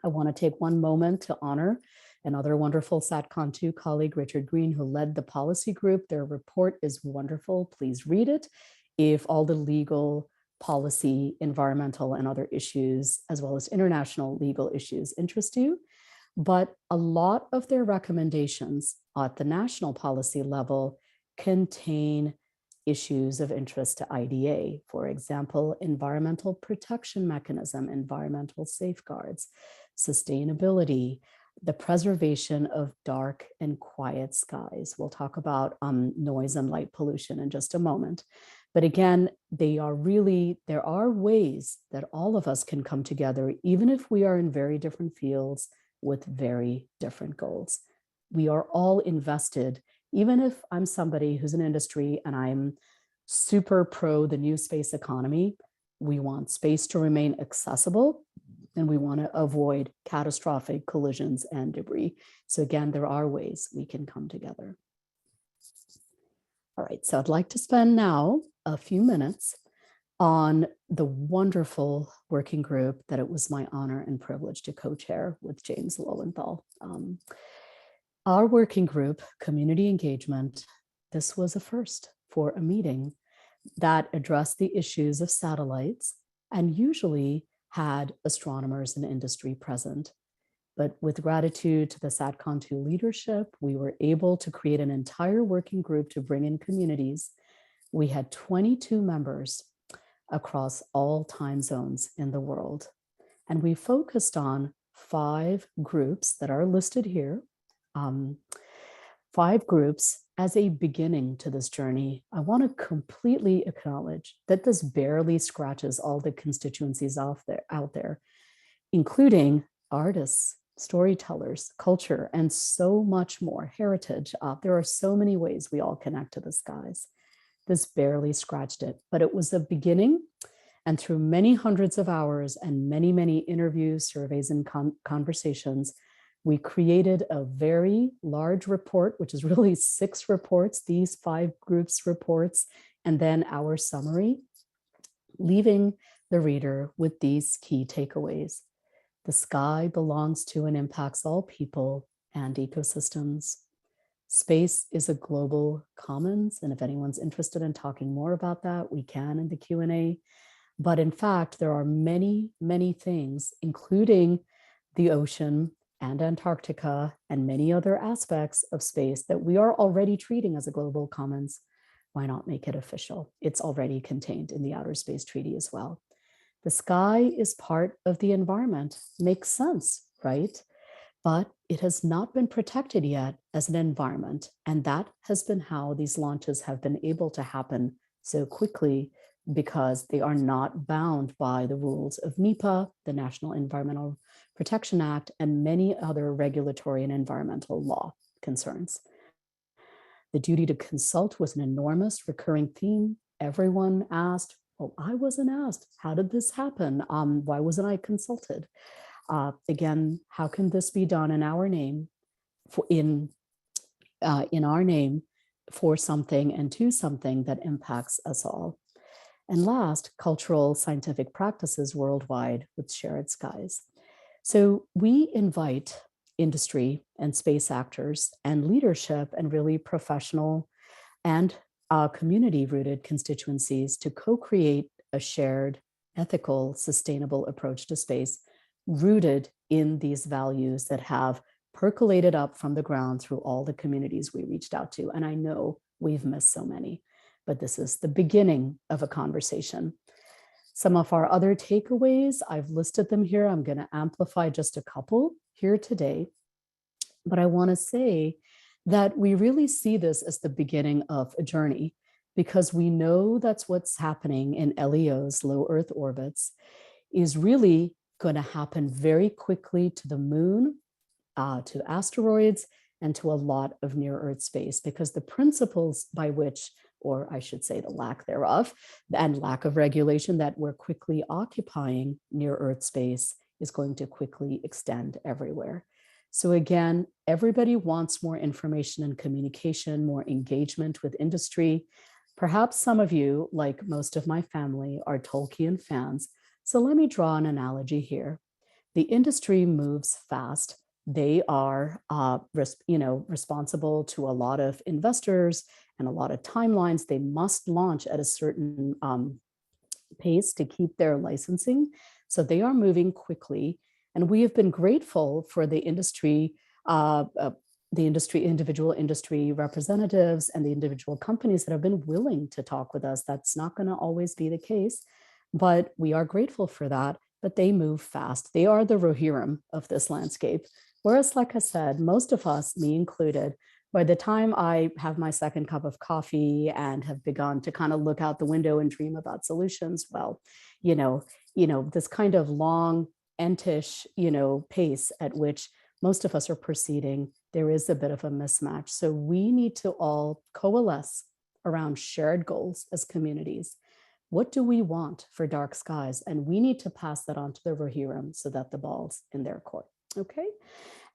I want to take one moment to honor another wonderful SATCON 2 colleague, Richard Green, who led the policy group. Their report is wonderful. Please read it. If all the legal, policy, environmental, and other issues, as well as international legal issues, interest you. But a lot of their recommendations at the national policy level contain issues of interest to IDA. For example, environmental protection mechanism, environmental safeguards, sustainability, the preservation of dark and quiet skies. We'll talk about noise and light pollution in just a moment. But again, there are ways that all of us can come together, even if we are in very different fields with very different goals. We are all invested, even if I'm somebody who's in industry and I'm super pro the new space economy. We want space to remain accessible, and we want to avoid catastrophic collisions and debris. So again, there are ways we can come together. All right, so I'd like to spend now a few minutes on the wonderful working group that it was my honor and privilege to co-chair with James Lowenthal. Our working group, community engagement, this was a first for a meeting that addressed the issues of satellites and usually had astronomers and industry present. But with gratitude to the SATCON 2 leadership, we were able to create an entire working group to bring in communities. We had 22 members across all time zones in the world. And we focused on 5 groups that are listed here, 5 groups as a beginning to this journey. I want to completely acknowledge that this barely scratches all the constituencies out there, including artists, storytellers, culture, and so much more, heritage. There are so many ways we all connect to the skies. This barely scratched it, but it was a beginning. And through many hundreds of hours and many, many interviews, surveys, and conversations, we created a very large report, which is really 6 reports, these 5 groups reports, and then our summary, leaving the reader with these key takeaways. The sky belongs to and impacts all people and ecosystems. Space is a global commons, and if anyone's interested in talking more about that, we can in the Q&A. But in fact, there are many, many things, including the ocean and Antarctica and many other aspects of space that we are already treating as a global commons. Why not make it official? It's already contained in the Outer Space Treaty as well. The sky is part of the environment. Makes sense, right? But it has not been protected yet as an environment. And that has been how these launches have been able to happen so quickly, because they are not bound by the rules of NEPA, the National Environmental Protection Act, and many other regulatory and environmental law concerns. The duty to consult was an enormous recurring theme. Everyone asked, well, I wasn't asked, how did this happen? Why wasn't I consulted? Again, how can this be done in our name, in our name, for something and to something that impacts us all? And last, cultural scientific practices worldwide with shared skies. So we invite industry and space actors and leadership and really professional and community-rooted constituencies to co-create a shared, ethical, sustainable approach to space rooted in these values that have percolated up from the ground through all the communities we reached out to. And I know we've missed so many, but this is the beginning of a conversation. Some of our other takeaways, I've listed them here. I'm going to amplify just a couple here today. But I want to say that we really see this as the beginning of a journey, because we know that's what's happening in LEOs, low Earth orbits, is really going to happen very quickly to the moon, to asteroids, and to a lot of near Earth space, because the principles by which, or I should say the lack thereof, and lack of regulation that we're quickly occupying near Earth space is going to quickly extend everywhere. So again, everybody wants more information and communication, more engagement with industry. Perhaps some of you, like most of my family, are Tolkien fans. So let me draw an analogy here. The industry moves fast. They are responsible to a lot of investors and a lot of timelines. They must launch at a certain pace to keep their licensing. So they are moving quickly. And we have been grateful for the individual industry representatives and the individual companies that have been willing to talk with us. That's not going to always be the case, but we are grateful for that. But they move fast. They are the Rohirrim of this landscape. Whereas, like I said, most of us, me included, by the time I have my second cup of coffee and have begun to kind of look out the window and dream about solutions, well, this kind of long entish, pace at which most of us are proceeding, there is a bit of a mismatch. So we need to all coalesce around shared goals as communities. What do we want for dark skies? And we need to pass that on to the Rohirrim so that the ball's in their court. Okay.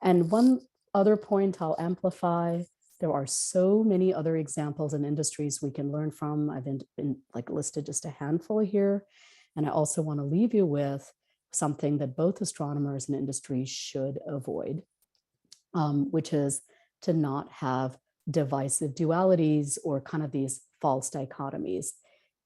And one other point I'll amplify, there are so many other examples and industries we can learn from. I've been listed just a handful here. And I also want to leave you with something that both astronomers and industry should avoid, which is to not have divisive dualities or kind of these false dichotomies.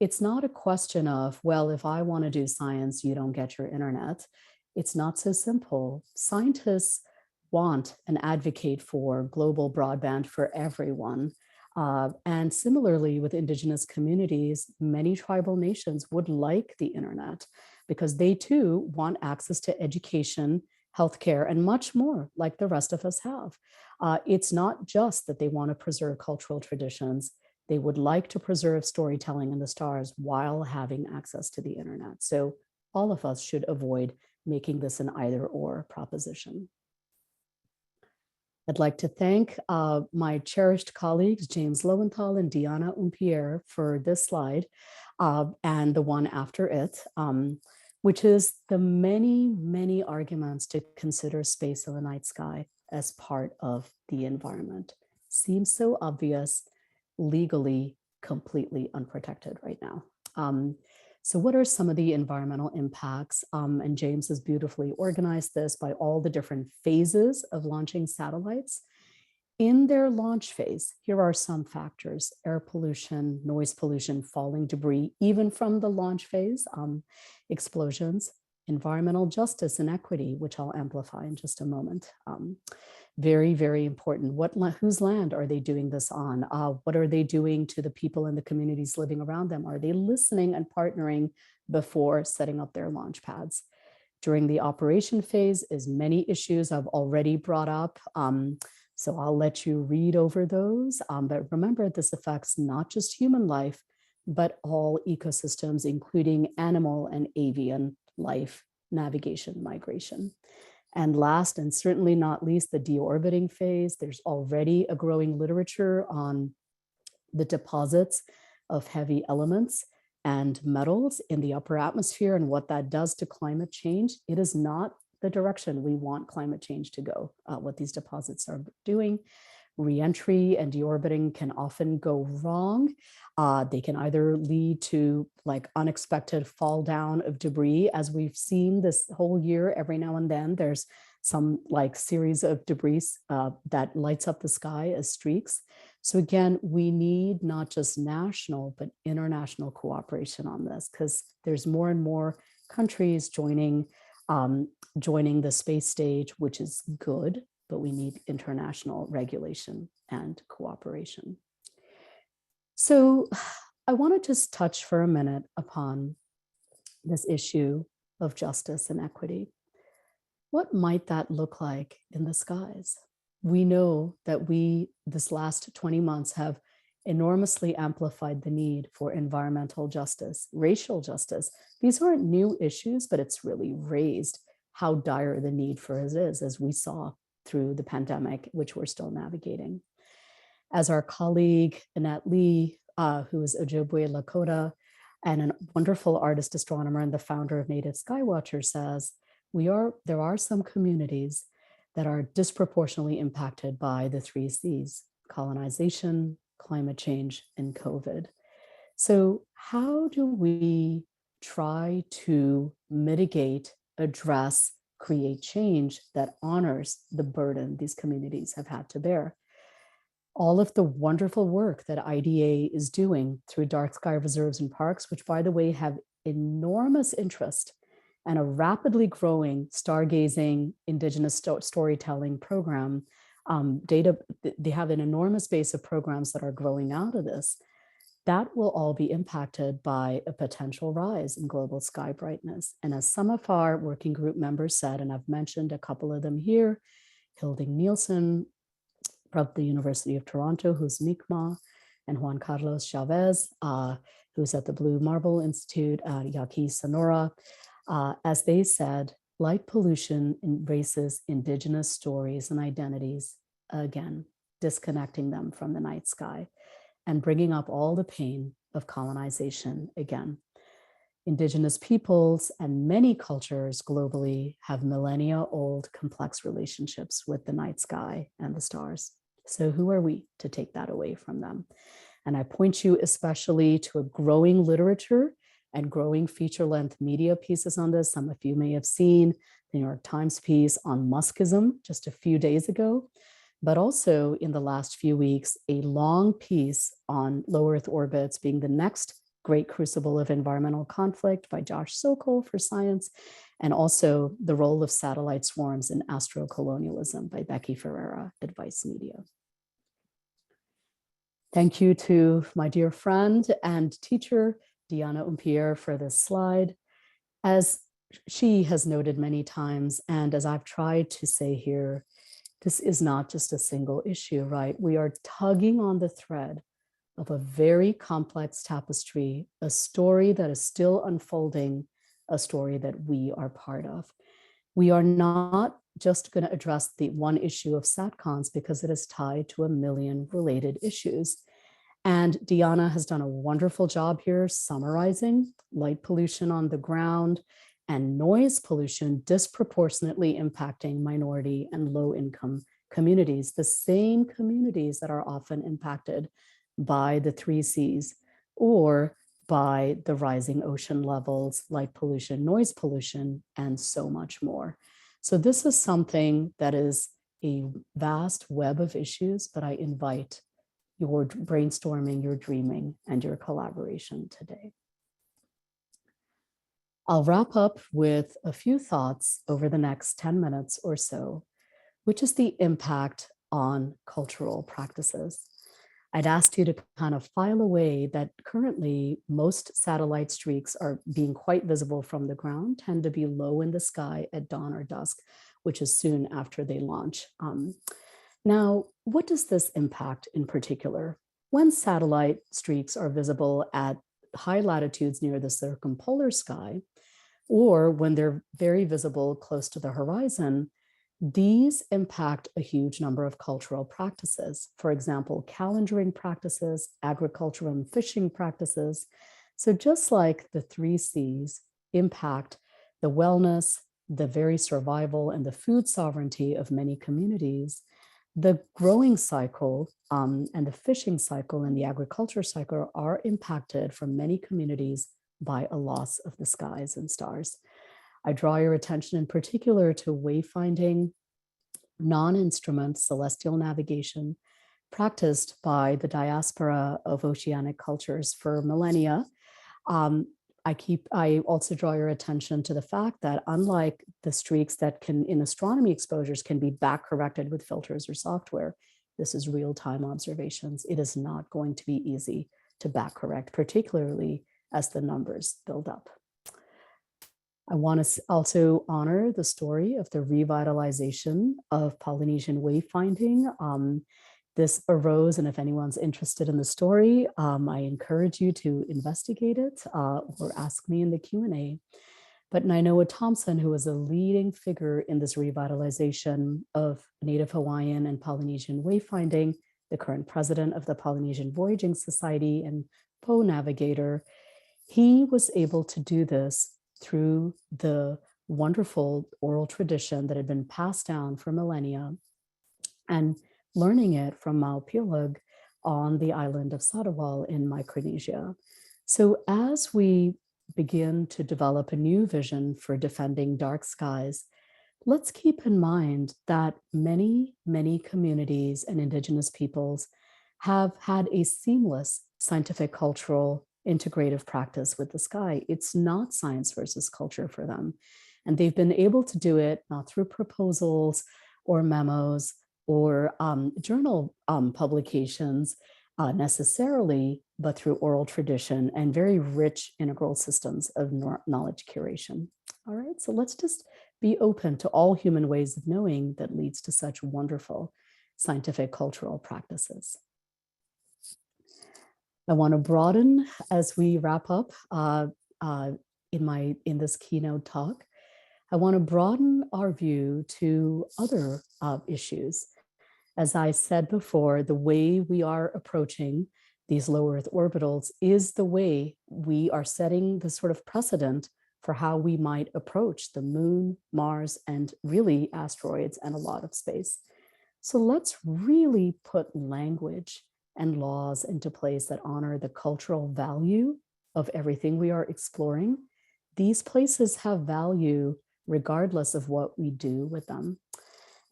It's not a question of, well, if I want to do science, you don't get your internet. It's not so simple. Scientists want and advocate for global broadband for everyone. And similarly with indigenous communities, many tribal nations would like the internet because they too want access to education healthcare, and much more like the rest of us have. It's not just that they want to preserve cultural traditions. They would like to preserve storytelling in the stars while having access to the internet. So all of us should avoid making this an either or proposition. I'd like to thank my cherished colleagues, James Lowenthal and Diana Umpierre, for this slide and the one after it, which is the many, many arguments to consider space in the night sky as part of the environment. Seems so obvious, legally completely unprotected right now. So what are some of the environmental impacts? And James has beautifully organized this by all the different phases of launching satellites. In their launch phase, here are some factors: air pollution, noise pollution, falling debris, even from the launch phase, explosions, environmental justice and equity, which I'll amplify in just a moment. Very, very important. Whose land are they doing this on? What are they doing to the people in the communities living around them? Are they listening and partnering before setting up their launch pads? During the operation phase is many issues I've already brought up. So I'll let you read over those. But remember, this affects not just human life, but all ecosystems, including animal and avian life, navigation, migration. And last, and certainly not least, the deorbiting phase. There's already a growing literature on the deposits of heavy elements and metals in the upper atmosphere and what that does to climate change. It is not the direction we want climate change to go, what these deposits are doing. Reentry and deorbiting can often go wrong. They can either lead to like unexpected fall down of debris, as we've seen this whole year. Every now and then there's some like series of debris that lights up the sky as streaks. So again, we need not just national, but international cooperation on this, because there's more and more countries joining the space stage, which is good, but we need international regulation and cooperation. So I want to just touch for a minute upon this issue of justice and equity. What might that look like in the skies? We know that this last 20 months, have enormously amplified the need for environmental justice, racial justice. These aren't new issues, but it's really raised how dire the need for it is, as we saw through the pandemic, which we're still navigating. As our colleague Annette Lee, who is Ojibwe Lakota and a wonderful artist astronomer and the founder of Native Skywatcher, says, there are some communities that are disproportionately impacted by the 3 Cs: colonization, climate change, and COVID. So how do we try to mitigate, address, create change that honors the burden these communities have had to bear? All of the wonderful work that IDA is doing through dark sky reserves and parks, which by the way have enormous interest and a rapidly growing stargazing indigenous storytelling program, they have an enormous base of programs that are growing out of this. That will all be impacted by a potential rise in global sky brightness. And as some of our working group members said, and I've mentioned a couple of them here, Hilding Nielsen from the University of Toronto, who's Mi'kmaq, and Juan Carlos Chavez, who's at the Blue Marble Institute, Yaqui, Sonora. As they said, light pollution erases indigenous stories and identities, again, disconnecting them from the night sky and bringing up all the pain of colonization again. Indigenous peoples and many cultures globally have millennia-old complex relationships with the night sky and the stars. So who are we to take that away from them? And I point you especially to a growing literature and growing feature-length media pieces on this. Some of you may have seen the New York Times piece on Muskism just a few days ago, but also in the last few weeks, a long piece on low Earth orbits being the next great crucible of environmental conflict by Josh Sokol for Science, and also the role of satellite swarms in astrocolonialism by Becky Ferreira at Vice Media. Thank you to my dear friend and teacher, Diana Umpierre, for this slide. As she has noted many times, and as I've tried to say here, this is not just a single issue, right? We are tugging on the thread of a very complex tapestry, a story that is still unfolding, a story that we are part of. We are not just going to address the one issue of SatCons because it is tied to a million related issues. And Diana has done a wonderful job here summarizing light pollution on the ground and noise pollution disproportionately impacting minority and low-income communities, the same communities that are often impacted by the 3 Cs or by the rising ocean levels, light pollution, noise pollution, and so much more. So this is something that is a vast web of issues, but I invite your brainstorming, your dreaming, and your collaboration today. I'll wrap up with a few thoughts over the next 10 minutes or so, which is the impact on cultural practices. I'd asked you to kind of file away that currently most satellite streaks are being quite visible from the ground, tend to be low in the sky at dawn or dusk, which is soon after they launch. Now, what does this impact in particular? When satellite streaks are visible at high latitudes near the circumpolar sky, or when they're very visible close to the horizon, these impact a huge number of cultural practices. For example, calendaring practices, agricultural and fishing practices. So just like the 3 Cs impact the wellness, the very survival, and the food sovereignty of many communities, the growing cycle and the fishing cycle and the agriculture cycle are impacted for many communities by a loss of the skies and stars. I draw your attention in particular to wayfinding, non-instrument celestial navigation practiced by the diaspora of oceanic cultures for millennia. I also draw your attention to the fact that unlike the streaks that can in astronomy exposures can be back corrected with filters or software, this is real-time observations. It is not going to be easy to back correct, particularly as the numbers build up. I want to also honor the story of the revitalization of Polynesian wayfinding. This arose, and if anyone's interested in the story, I encourage you to investigate it or ask me in the Q&A. But Nainoa Thompson, who is a leading figure in this revitalization of Native Hawaiian and Polynesian wayfinding, the current president of the Polynesian Voyaging Society and PO navigator, he was able to do this through the wonderful oral tradition that had been passed down for millennia and learning it from Maupilug on the island of Sadawal in Micronesia. So as we begin to develop a new vision for defending dark skies, let's keep in mind that many, many communities and indigenous peoples have had a seamless scientific, cultural, integrative practice with the sky. It's not science versus culture for them. And they've been able to do it not through proposals or memos or journal publications necessarily, but through oral tradition and very rich integral systems of knowledge curation. All right, so let's just be open to all human ways of knowing that leads to such wonderful scientific cultural practices. I want to broaden as we wrap up in this keynote talk. I want to broaden our view to other issues. As I said before, the way we are approaching these low Earth orbitals is the way we are setting the sort of precedent for how we might approach the moon, Mars, and really asteroids and a lot of space. So let's really put language and laws into place that honor the cultural value of everything we are exploring. These places have value regardless of what we do with them.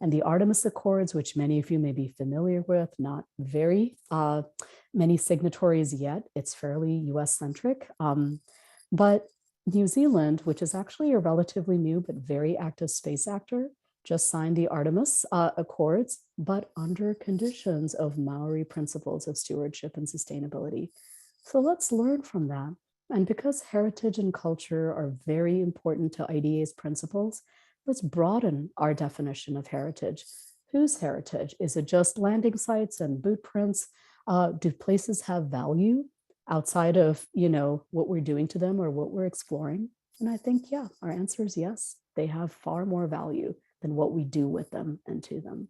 And the Artemis Accords, which many of you may be familiar with, not very many signatories yet, it's fairly US-centric, but New Zealand, which is actually a relatively new but very active space actor, just signed the Artemis Accords, but under conditions of Maori principles of stewardship and sustainability. So let's learn from that. And because heritage and culture are very important to IDA's principles, let's broaden our definition of heritage. Whose heritage? Is it just landing sites and boot prints? Do places have value outside of, what we're doing to them or what we're exploring? And I think, yeah, our answer is yes. They have far more value than what we do with them and to them.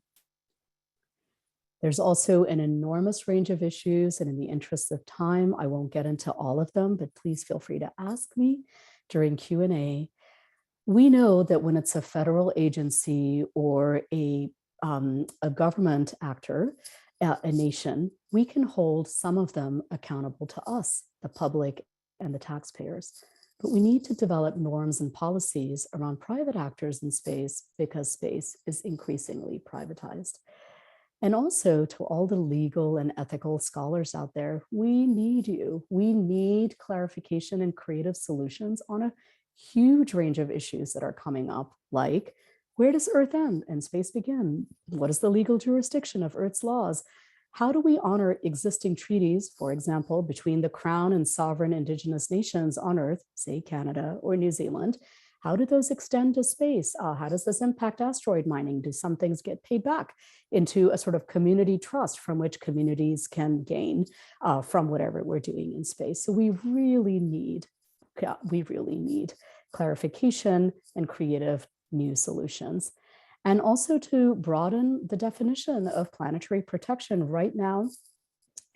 There's also an enormous range of issues, and in the interest of time, I won't get into all of them, but please feel free to ask me during Q&A. We know that when it's a federal agency or a government actor, a nation, we can hold some of them accountable to us, the public and the taxpayers. But we need to develop norms and policies around private actors in space because space is increasingly privatized. And also to all the legal and ethical scholars out there, we need you. We need clarification and creative solutions on a huge range of issues that are coming up, like where does Earth end and space begin? What is the legal jurisdiction of Earth's laws? How do we honor existing treaties, for example, between the Crown and sovereign indigenous nations on Earth, say Canada or New Zealand? How do those extend to space? How does this impact asteroid mining? Do some things get paid back into a sort of community trust from which communities can gain from whatever we're doing in space? So we really need clarification and creative new solutions. And also to broaden the definition of planetary protection. Right now,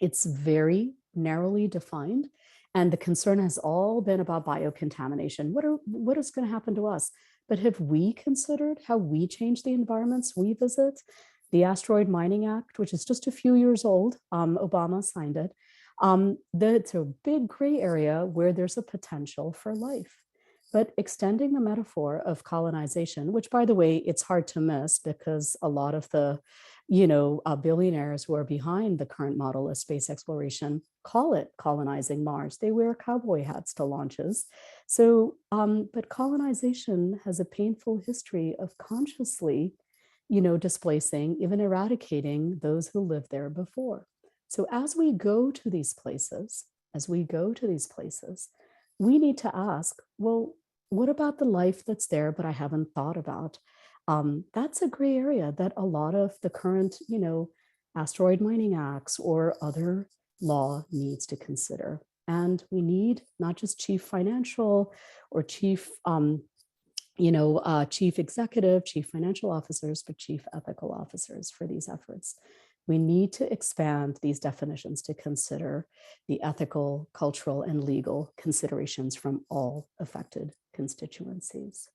it's very narrowly defined. And the concern has all been about biocontamination. What is going to happen to us? But have we considered how we change the environments we visit? The Asteroid Mining Act, which is just a few years old, Obama signed it. It's a big gray area where there's a potential for life. But extending the metaphor of colonization, which, by the way, it's hard to miss because a lot of the billionaires who are behind the current model of space exploration call it colonizing Mars. They wear cowboy hats to launches. So, but colonization has a painful history of consciously, displacing, even eradicating those who lived there before. So as we go to these places, we need to ask, well, what about the life that's there, but I haven't thought about? That's a gray area that a lot of the current, asteroid mining acts or other law needs to consider. And we need not just chief financial or chief, chief executive, chief financial officers, but chief ethical officers for these efforts. We need to expand these definitions to consider the ethical, cultural, and legal considerations from all affected constituencies.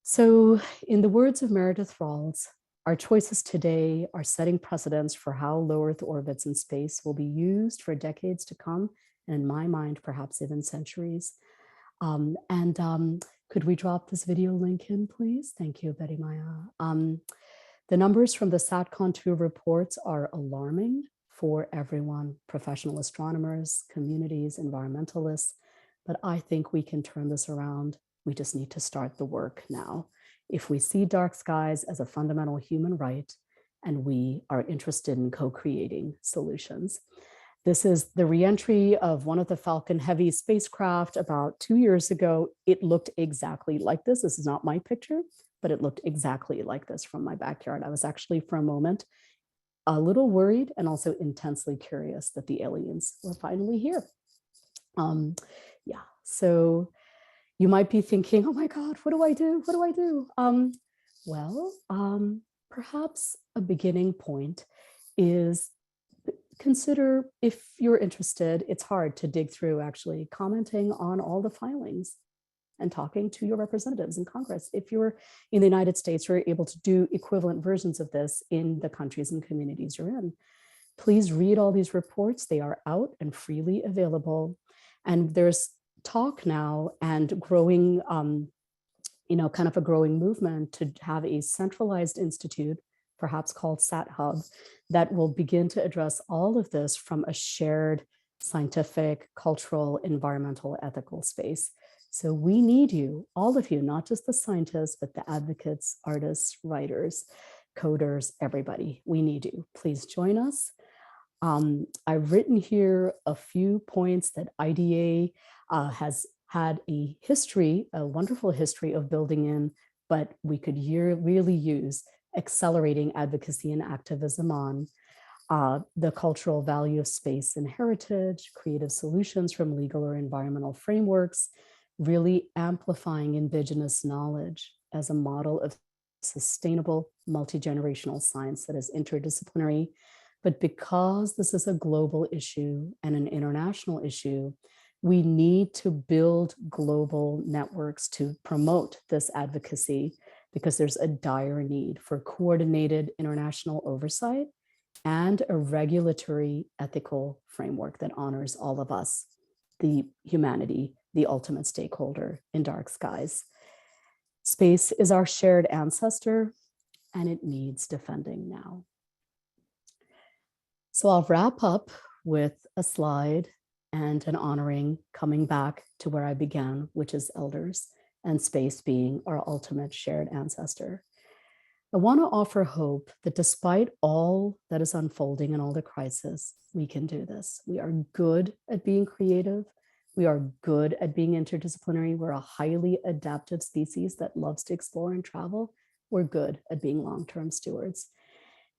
So in the words of Meredith Rawls, our choices today are setting precedents for how low Earth orbits in space will be used for decades to come, and in my mind, perhaps even centuries. Could we drop this video link in, please? Thank you, Betty Maya. The numbers from the SATCON2 reports are alarming for everyone, professional astronomers, communities, environmentalists, but I think we can turn this around. We just need to start the work now. If we see dark skies as a fundamental human right, and we are interested in co-creating solutions. This is the reentry of one of the Falcon Heavy spacecraft about 2 years ago. It looked exactly like this. This is not my picture, but it looked exactly like this from my backyard. I was actually, for a moment, a little worried and also intensely curious that the aliens were finally here. So you might be thinking, oh my God, what do I do? What do I do? Perhaps a beginning point is consider, if you're interested, it's hard to dig through actually commenting on all the filings and talking to your representatives in Congress. If you're in the United States, you're able to do equivalent versions of this in the countries and communities you're in. Please read all these reports. They are out and freely available. And there's talk now and growing, kind of a growing movement to have a centralized institute, perhaps called SatHub, that will begin to address all of this from a shared scientific, cultural, environmental, ethical space. So we need you, all of you, not just the scientists, but the advocates, artists, writers, coders, everybody. We need you. Please join us. I've written here a few points that IDA has had a history, a wonderful history of building in, but we could really use accelerating advocacy and activism on. The cultural value of space and heritage, creative solutions from legal or environmental frameworks, really amplifying Indigenous knowledge as a model of sustainable multi-generational science that is interdisciplinary. But because this is a global issue and an international issue, we need to build global networks to promote this advocacy, because there's a dire need for coordinated international oversight and a regulatory ethical framework that honors all of us, the humanity, the ultimate stakeholder in dark skies. Space is our shared ancestor, and it needs defending now. So I'll wrap up with a slide and an honoring, coming back to where I began, which is elders, and space being our ultimate shared ancestor. I want to offer hope that despite all that is unfolding and all the crisis, we can do this. We are good at being creative. We are good at being interdisciplinary. We're a highly adaptive species that loves to explore and travel. We're good at being long-term stewards.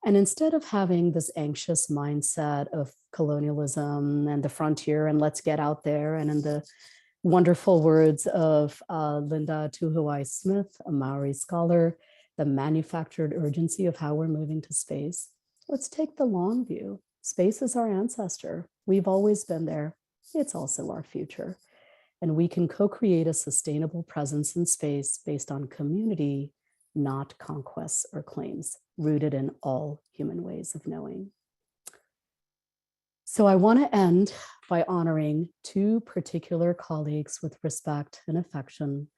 And instead of having this anxious mindset of colonialism and the frontier and let's get out there, and in the wonderful words of Linda Tuhuai Smith, a Maori scholar, the manufactured urgency of how we're moving to space, let's take the long view. Space is our ancestor. We've always been there. It's also our future. And we can co-create a sustainable presence in space based on community, not conquests or claims, rooted in all human ways of knowing. So I want to end by honoring two particular colleagues with respect and affection.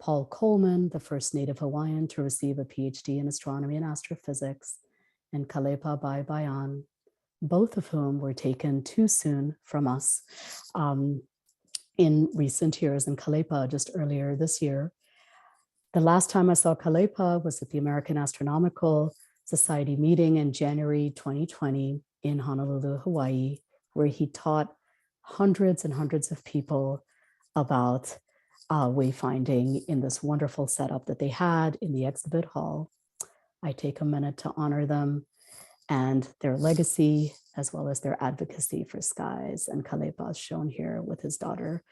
Paul Coleman, the first Native Hawaiian to receive a PhD in astronomy and astrophysics, and Kalepa Bai Bayan, both of whom were taken too soon from us in recent years, and Kalepa just earlier this year. The last time I saw Kalepa was at the American Astronomical Society meeting in January 2020 in Honolulu, Hawaii, where he taught hundreds and hundreds of people about wayfinding in this wonderful setup that they had in the exhibit hall. I take a minute to honor them and their legacy, as well as their advocacy for skies. And Kalepa is shown here with his daughter,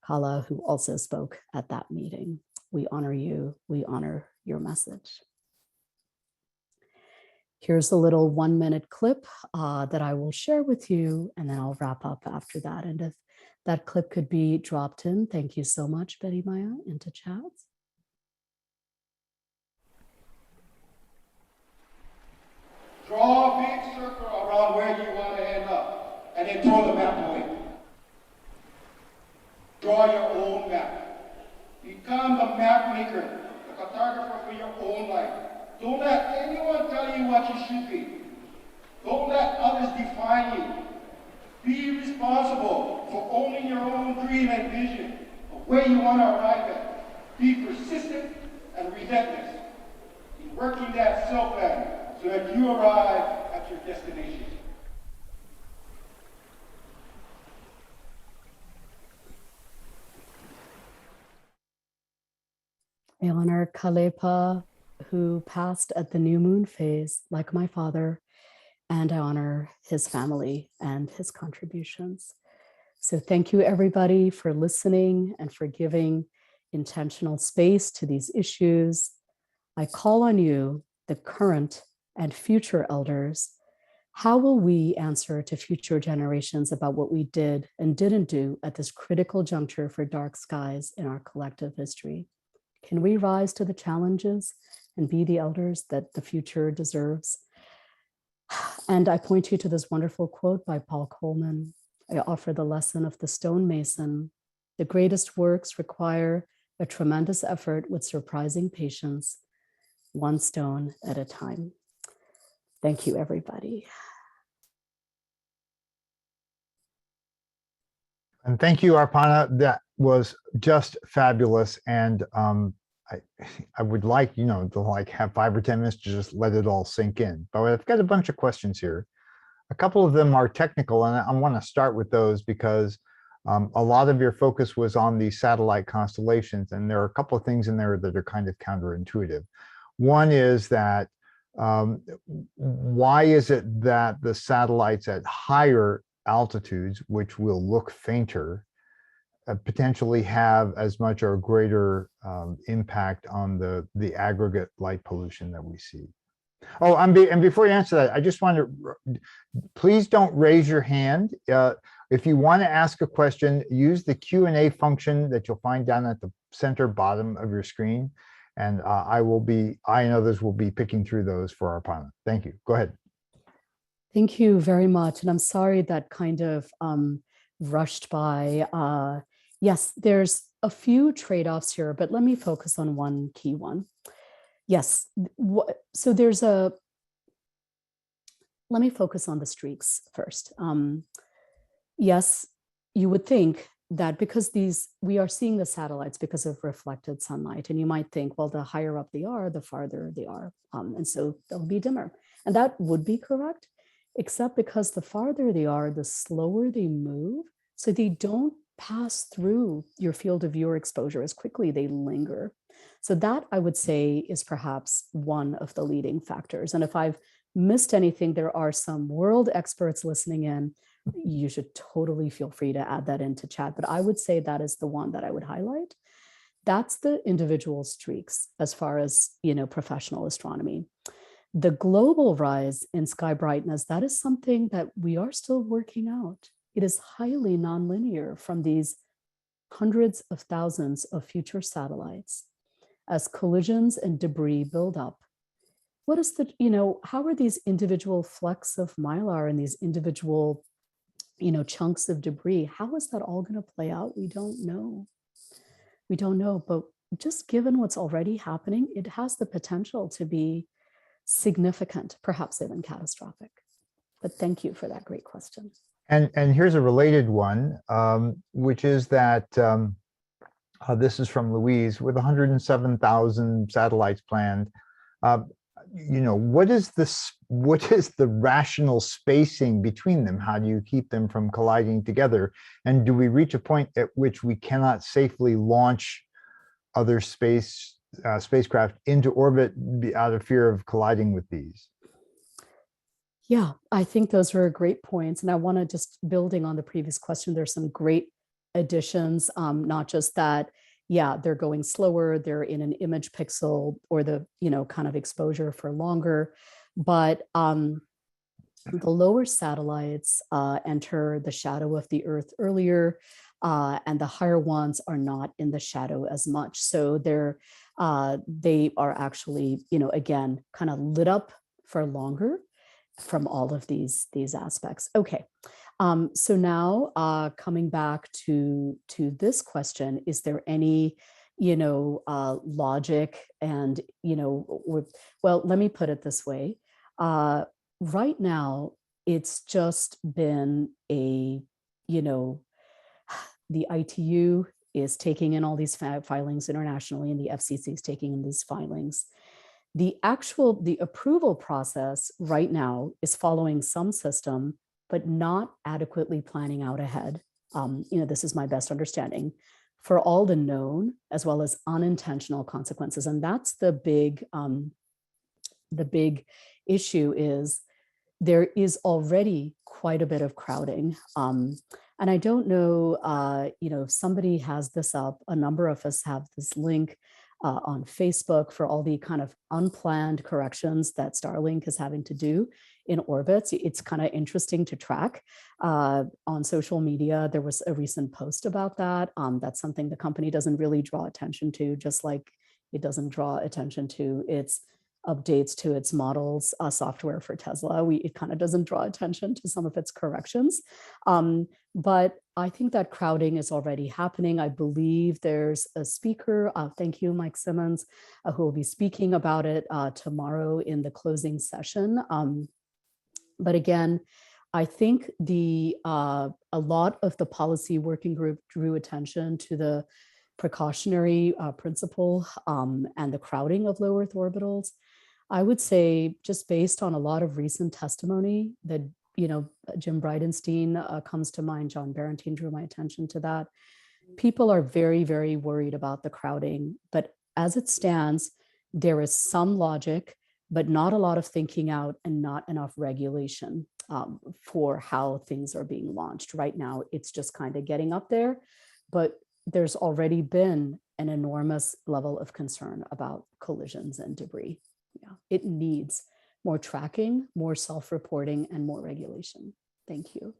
Kala, who also spoke at that meeting. We honor you. We honor your message. Here's a little 1-minute clip that I will share with you, and then I'll wrap up after that. And if that clip could be dropped in, thank you so much, Betty Maya, into chat. Draw a big circle around where you want to end up, and then throw the map away. Draw your own map. Become the map maker, the cartographer for your own life. Don't let anyone tell you what you should be. Don't let others define you. Be responsible for owning your own dream and vision of where you want to arrive at. Be persistent and relentless in working that cell plan so that you arrive at your destination. I honor Kalepa, who passed at the new moon phase, like my father, and I honor his family and his contributions. So thank you, everybody, for listening and for giving intentional space to these issues. I call on you, the current and future elders. How will we answer to future generations about what we did and didn't do at this critical juncture for dark skies in our collective history? Can we rise to the challenges and be the elders that the future deserves? And I point you to this wonderful quote by Paul Coleman. I offer the lesson of the stonemason. The greatest works require a tremendous effort with surprising patience, one stone at a time. Thank you, everybody. And thank you, Aparna. That was just fabulous. And I would like, to have 5 or 10 minutes to just let it all sink in. But I've got a bunch of questions here. A couple of them are technical, and I want to start with those because a lot of your focus was on the satellite constellations, and there are a couple of things in there that are kind of counterintuitive. One is that why is it that the satellites at higher altitudes, which will look fainter, potentially have as much or greater impact on the aggregate light pollution that we see? Oh, and before you answer that, I just want to, please don't raise your hand. If you want to ask a question, use the Q&A function that you'll find down at the center bottom of your screen. And I and others will be picking through those for our panel. Thank you. Go ahead. Thank you very much. And I'm sorry that kind of rushed by. Yes, there's a few trade-offs here, but let me focus on one key one. Yes, so let me focus on the streaks first. Yes, you would think that because we are seeing the satellites because of reflected sunlight, and you might think, well, the higher up they are, the farther they are, and so they'll be dimmer. And that would be correct, except because the farther they are, the slower they move, so they don't pass through your field of view exposure as quickly, they linger. So that, I would say, is perhaps one of the leading factors. And if I've missed anything, there are some world experts listening in. You should totally feel free to add that into chat. But I would say that is the one that I would highlight. That's the individual streaks as far as, professional astronomy. The global rise in sky brightness, that is something that we are still working out. It is highly nonlinear from these hundreds of thousands of future satellites. As collisions and debris build up, what is how are these individual flecks of mylar and these individual, chunks of debris, how is that all going to play out? We don't know. We don't know, but just given what's already happening, it has the potential to be significant, perhaps even catastrophic. But thank you for that great question. And here's a related one, which is that this is from Louise. With 107,000 satellites planned, what is the rational spacing between them? How do you keep them from colliding together? And do we reach a point at which we cannot safely launch other spacecraft into orbit out of fear of colliding with these? Yeah, I think those are great points. And I want to just building on the previous question, there's some great additions, not just that, yeah, they're going slower, they're in an image pixel or the, kind of exposure for longer, but the lower satellites enter the shadow of the Earth earlier, and the higher ones are not in the shadow as much. So they are actually, again, kind of lit up for longer from all of these aspects. Okay, so now coming back to this question, is there any, logic and, well, let me put it this way. Right now, it's just been the ITU is taking in all these filings internationally, and the FCC is taking in these filings. The approval process right now is following some system, but not adequately planning out ahead. This is my best understanding for all the known as well as unintentional consequences. And that's the big issue is there is already quite a bit of crowding. And I don't know, if somebody has this up, a number of us have this link on Facebook for all the kind of unplanned corrections that Starlink is having to do in orbits. It's kind of interesting to track on social media. There was a recent post about that. That's something the company doesn't really draw attention to, just like it doesn't draw attention to its updates to its models software for Tesla. It kind of doesn't draw attention to some of its corrections. But I think that crowding is already happening. I believe there's a speaker, thank you, Mike Simmons, who will be speaking about it tomorrow in the closing session. But again, I think a lot of the policy working group drew attention to the precautionary principle and the crowding of low Earth orbitals. I would say, just based on a lot of recent testimony, that Jim Bridenstine comes to mind. John Barentine drew my attention to that. People are very, very worried about the crowding, but as it stands, there is some logic, but not a lot of thinking out and not enough regulation for how things are being launched. Right now, it's just kind of getting up there, but there's already been an enormous level of concern about collisions and debris. Yeah, it needs more tracking, more self-reporting, and more regulation. Thank you.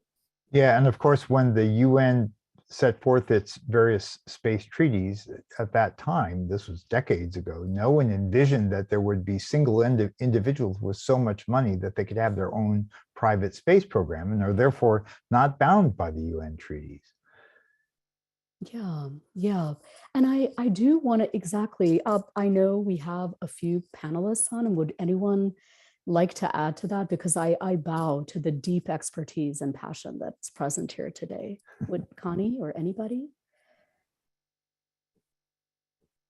Yeah, and of course, when the UN set forth its various space treaties at that time, this was decades ago, no one envisioned that there would be single individuals with so much money that they could have their own private space program and are therefore not bound by the UN treaties. Yeah. And I do want to exactly, I know we have a few panelists on, and would anyone like to add to that? Because I bow to the deep expertise and passion that's present here today. Would Connie or anybody?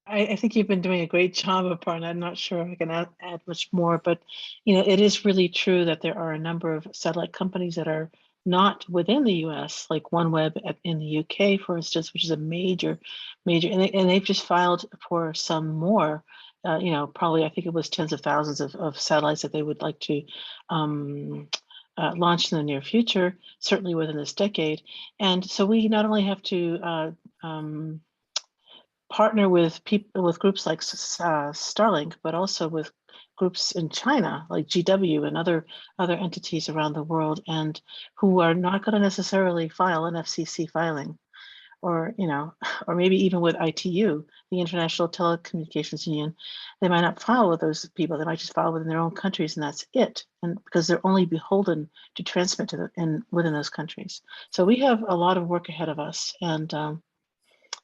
I think you've been doing a great job, Aparna. I'm not sure I can add much more, but it is really true that there are a number of satellite companies that are not within the US, like OneWeb in the UK, for instance, which is a major, and they've just filed for some more, probably I think it was tens of thousands of satellites that they would like to launch in the near future, certainly within this decade. And so we not only have to partner with groups like Starlink, but also with groups in China like GW and other entities around the world, and who are not going to necessarily file an FCC filing, or or maybe even with ITU, the International Telecommunications Union. They might not file with those people. They might just file within their own countries, and that's it. And because they're only beholden to transmit to within those countries. So we have a lot of work ahead of us, and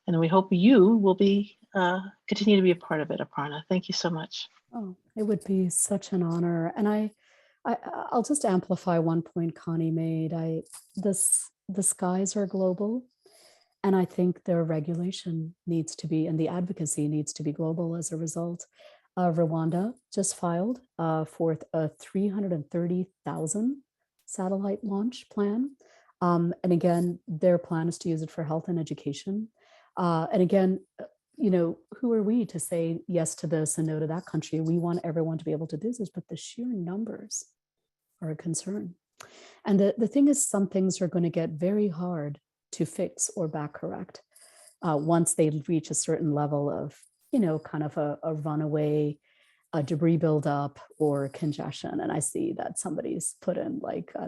we hope you will be continue to be a part of it, Aparna. Thank you so much. Oh, it would be such an honor. And I'll just amplify one point Connie made. The skies are global, and I think their regulation needs to be, and the advocacy needs to be global as a result. Rwanda just filed for a 330,000 satellite launch plan. And again, their plan is to use it for health and education. And again, who are we to say yes to this and no to that country? We want everyone to be able to do this, but the sheer numbers are a concern. And the thing is, some things are going to get very hard to fix or back correct once they reach a certain level of, kind of a runaway, a debris buildup or congestion. And I see that somebody's put in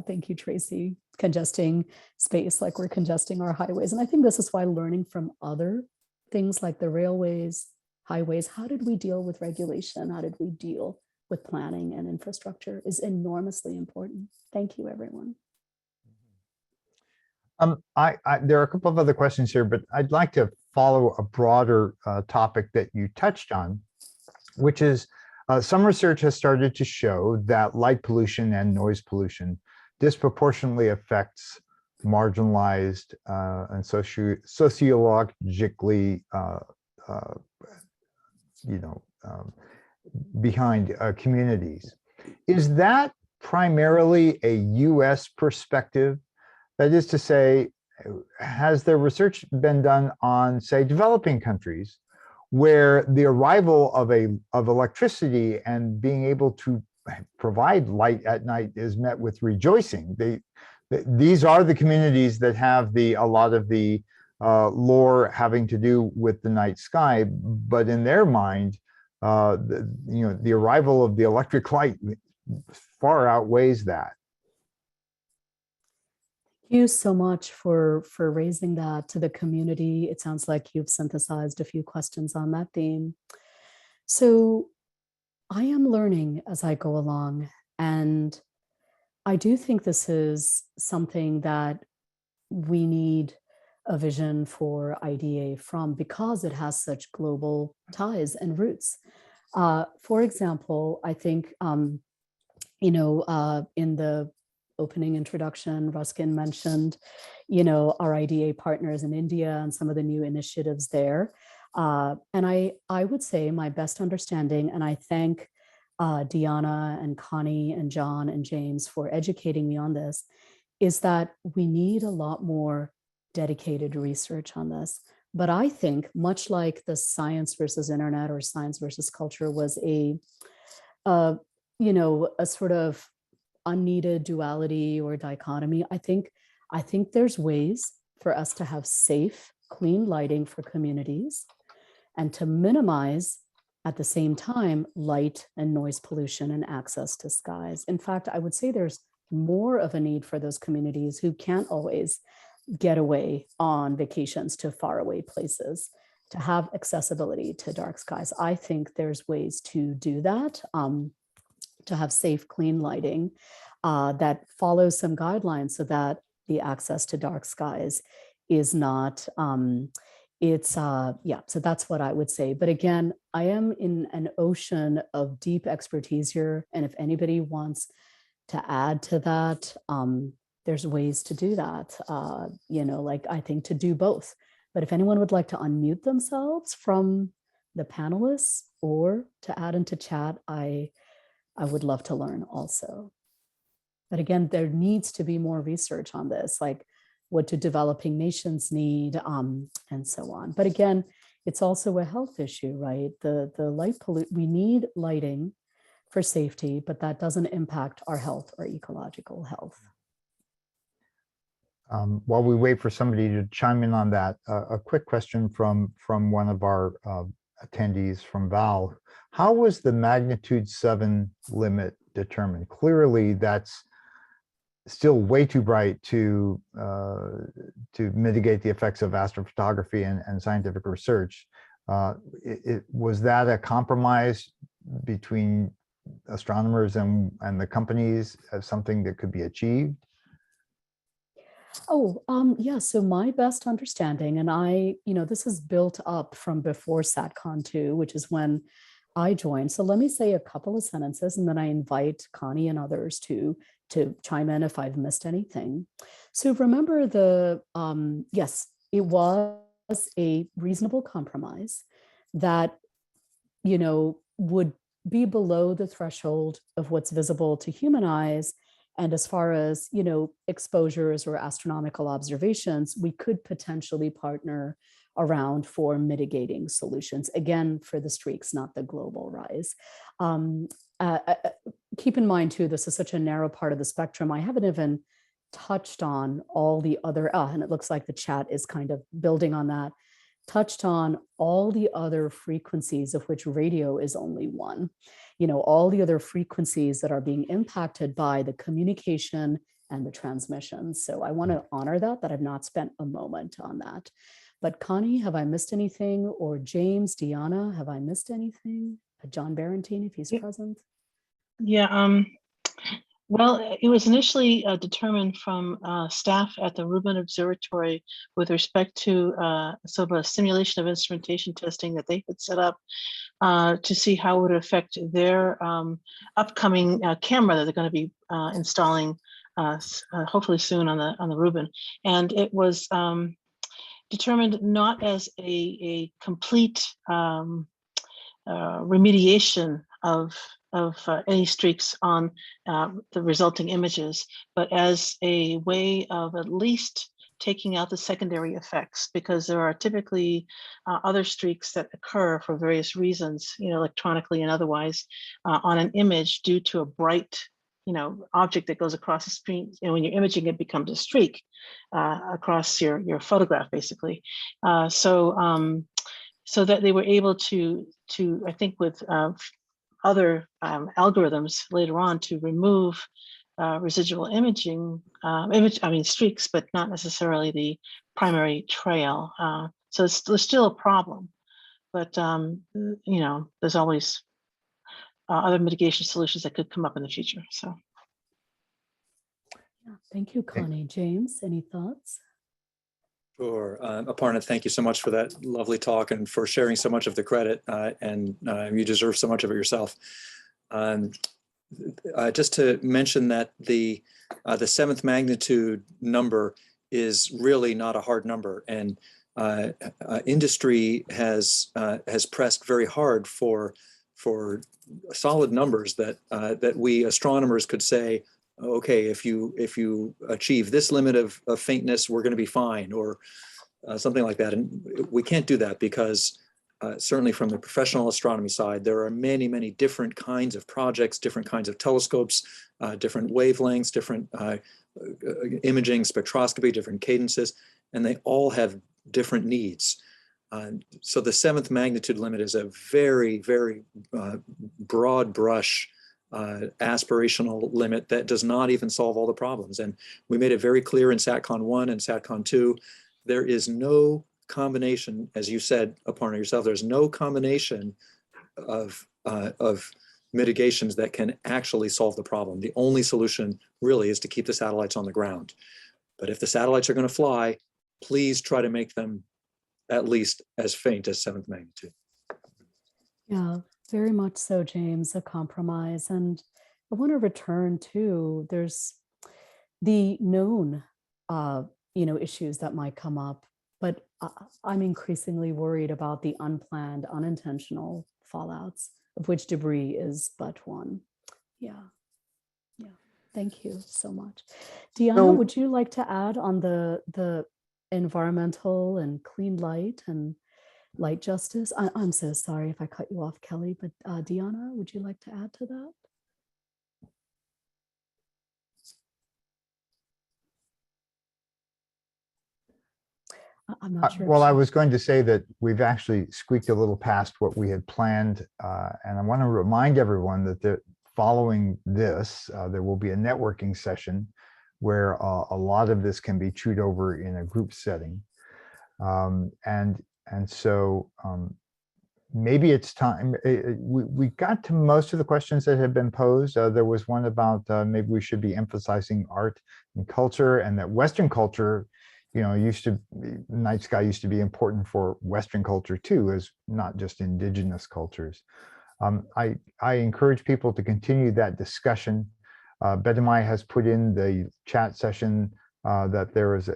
thank you, Tracy, congesting space, like we're congesting our highways. And I think this is why learning from other things like the railways, highways, how did we deal with regulation? How did we deal with planning and infrastructure is enormously important. Thank you, everyone. There are a couple of other questions here, but I'd like to follow a broader topic that you touched on, which is some research has started to show that light pollution and noise pollution disproportionately affects marginalized and sociologically, behind communities. Is that primarily a US perspective? That is to say, has there research been done on, say, developing countries where the arrival of electricity and being able to provide light at night is met with rejoicing? These are the communities that have a lot of the lore having to do with the night sky, but in their mind, the arrival of the electric light far outweighs that. Thank you so much for raising that to the community. It sounds like you've synthesized a few questions on that theme. So I am learning as I go along, and I do think this is something that we need a vision for IDA from, because it has such global ties and roots. For example, I think, in the opening introduction, Ruskin mentioned, our IDA partners in India and some of the new initiatives there. And I would say my best understanding, and I thank Deanna and Connie and John and James for educating me on this, is that we need a lot more dedicated research on this. But I think, much like the science versus internet or science versus culture was a sort of unneeded duality or dichotomy, I think there's ways for us to have safe, clean lighting for communities and to minimize at the same time light and noise pollution and access to skies. In fact, I would say there's more of a need for those communities who can't always get away on vacations to faraway places to have accessibility to dark skies. I think there's ways to do that, to have safe, clean lighting that follows some guidelines so that the access to dark skies is not, so that's what I would say. But again, I am in an ocean of deep expertise here. And if anybody wants to add to that, there's ways to do that, like I think to do both. But if anyone would like to unmute themselves from the panelists or to add into chat, I would love to learn also. But again, there needs to be more research on this, like what do developing nations need, and so on. But again, it's also a health issue, right? The light we need lighting for safety, but that doesn't impact our health or ecological health. While we wait for somebody to chime in on that, a quick question from one of our attendees, from Val. How was the magnitude 7 limit determined? Clearly, that's still way too bright to mitigate the effects of astrophotography and scientific research. Was that a compromise between astronomers and the companies as something that could be achieved? Yeah, so my best understanding, and this is built up from before SatCon 2, which is when I joined. So let me say a couple of sentences, and then I invite Connie and others to chime in if I've missed anything. So remember yes, it was a reasonable compromise that, would be below the threshold of what's visible to human eyes. And as far as, exposures or astronomical observations, we could potentially partner around for mitigating solutions, again, for the streaks, not the global rise. Keep in mind, too, this is such a narrow part of the spectrum. I haven't even touched on all the other, and it looks like the chat is kind of building on that, touched on all the other frequencies of which radio is only one. All the other frequencies that are being impacted by the communication and the transmission. So I want to honor that I've not spent a moment on that. But Connie, have I missed anything? Or James, Deanna, have I missed anything? John Barentine, if he's present. Yeah, well, it was initially determined from staff at the Rubin Observatory with respect to sort of a simulation of instrumentation testing that they had set up to see how it would affect their upcoming camera that they're going to be installing hopefully soon on the Rubin. And it was determined not as a complete remediation of any streaks on the resulting images, but as a way of at least taking out the secondary effects, because there are typically other streaks that occur for various reasons, electronically and otherwise, on an image due to a bright, object that goes across the screen. When you're imaging, it becomes a streak across your photograph, basically. So that they were able to I think with other algorithms later on to remove residual streaks, but not necessarily the primary trail. So there's still a problem, but there's always other mitigation solutions that could come up in the future. So. Yeah, thank you, Connie. James, any thoughts? Sure. Aparna, thank you so much for that lovely talk and for sharing so much of the credit, and you deserve so much of it yourself. Just to mention that the 7th magnitude number is really not a hard number, and industry has pressed very hard for for solid numbers that that we astronomers could say, okay, if you achieve this limit of faintness, we're going to be fine, or something like that. And we can't do that because certainly from the professional astronomy side, there are many, many different kinds of projects, different kinds of telescopes, different wavelengths, different imaging, spectroscopy, different cadences, and they all have different needs. So the 7th magnitude limit is a very, very broad brush aspirational limit that does not even solve all the problems. And we made it very clear in SATCON 1 and SATCON 2, there is no combination, as you said, Aparna yourself, there's no combination of mitigations that can actually solve the problem. The only solution really is to keep the satellites on the ground. But if the satellites are going to fly, please try to make them at least as faint as 7th magnitude. Yeah, very much so, James, a compromise. And I want to return to, there's the known issues that might come up, but I'm increasingly worried about the unplanned, unintentional fallouts, of which debris is but one. Yeah. Thank you so much. Deanna, would you like to add on the environmental and clean light and light justice? I'm so sorry if I cut you off, Kelly, but Deanna, would you like to add to that? I'm not sure. Well, I was going to say that we've actually squeaked a little past what we had planned. And I want to remind everyone that following this, there will be a networking session where a lot of this can be chewed over in a group setting. And so maybe it's time. We got to most of the questions that had been posed. There was one about maybe we should be emphasizing art and culture, and that Western culture, night sky used to be important for Western culture too, as not just indigenous cultures. I encourage people to continue that discussion. Bedamai has put in the chat session that there is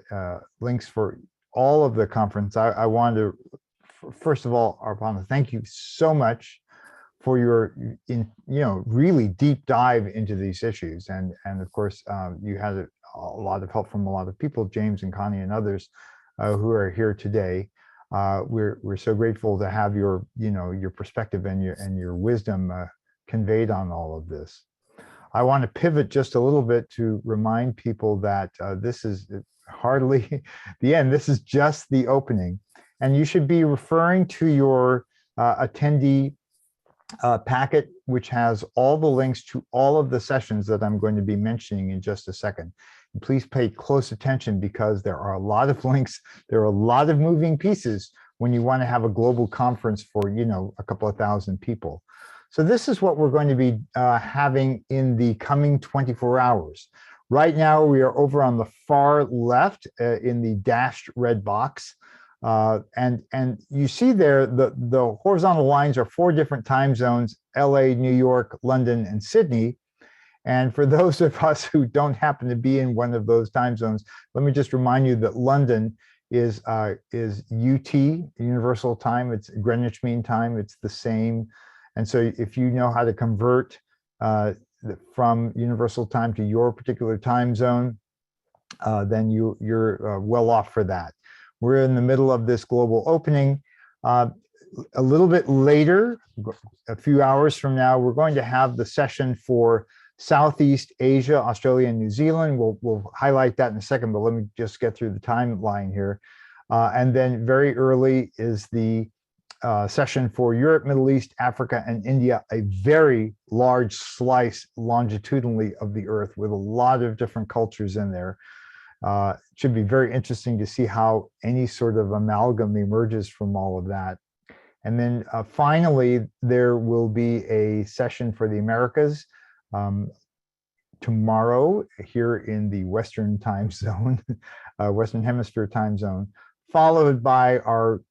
links for all of the conference. I wanted to, first of all, Aparna, thank you so much for your really deep dive into these issues. And of course, you had a lot of help from a lot of people, James and Connie and others who are here today. We're so grateful to have your perspective and your wisdom conveyed on all of this. I want to pivot just a little bit to remind people that this is hardly the end. This is just the opening, and you should be referring to your attendee packet, which has all the links to all of the sessions that I'm going to be mentioning in just a second. And please pay close attention, because there are a lot of links. There are a lot of moving pieces when you want to have a global conference for, a couple of thousand people. So this is what we're going to be having in the coming 24 hours. Right now, we are over on the far left in the dashed red box. And you see there, the horizontal lines are 4 different time zones: LA, New York, London, and Sydney. And for those of us who don't happen to be in one of those time zones, let me just remind you that London is UT, Universal Time. It's Greenwich Mean Time. It's the same. And so if you know how to convert from Universal Time to your particular time zone, then you're well off for that. We're in the middle of this global opening. A little bit later, a few hours from now, we're going to have the session for Southeast Asia, Australia, and New Zealand. We'll highlight that in a second, but let me just get through the timeline here. And then very early is the session for Europe, Middle East, Africa, and India, a very large slice longitudinally of the Earth with a lot of different cultures in there. It should be very interesting to see how any sort of amalgam emerges from all of that. And then finally, there will be a session for the Americas tomorrow here in the Western time zone, Western Hemisphere time zone, followed by our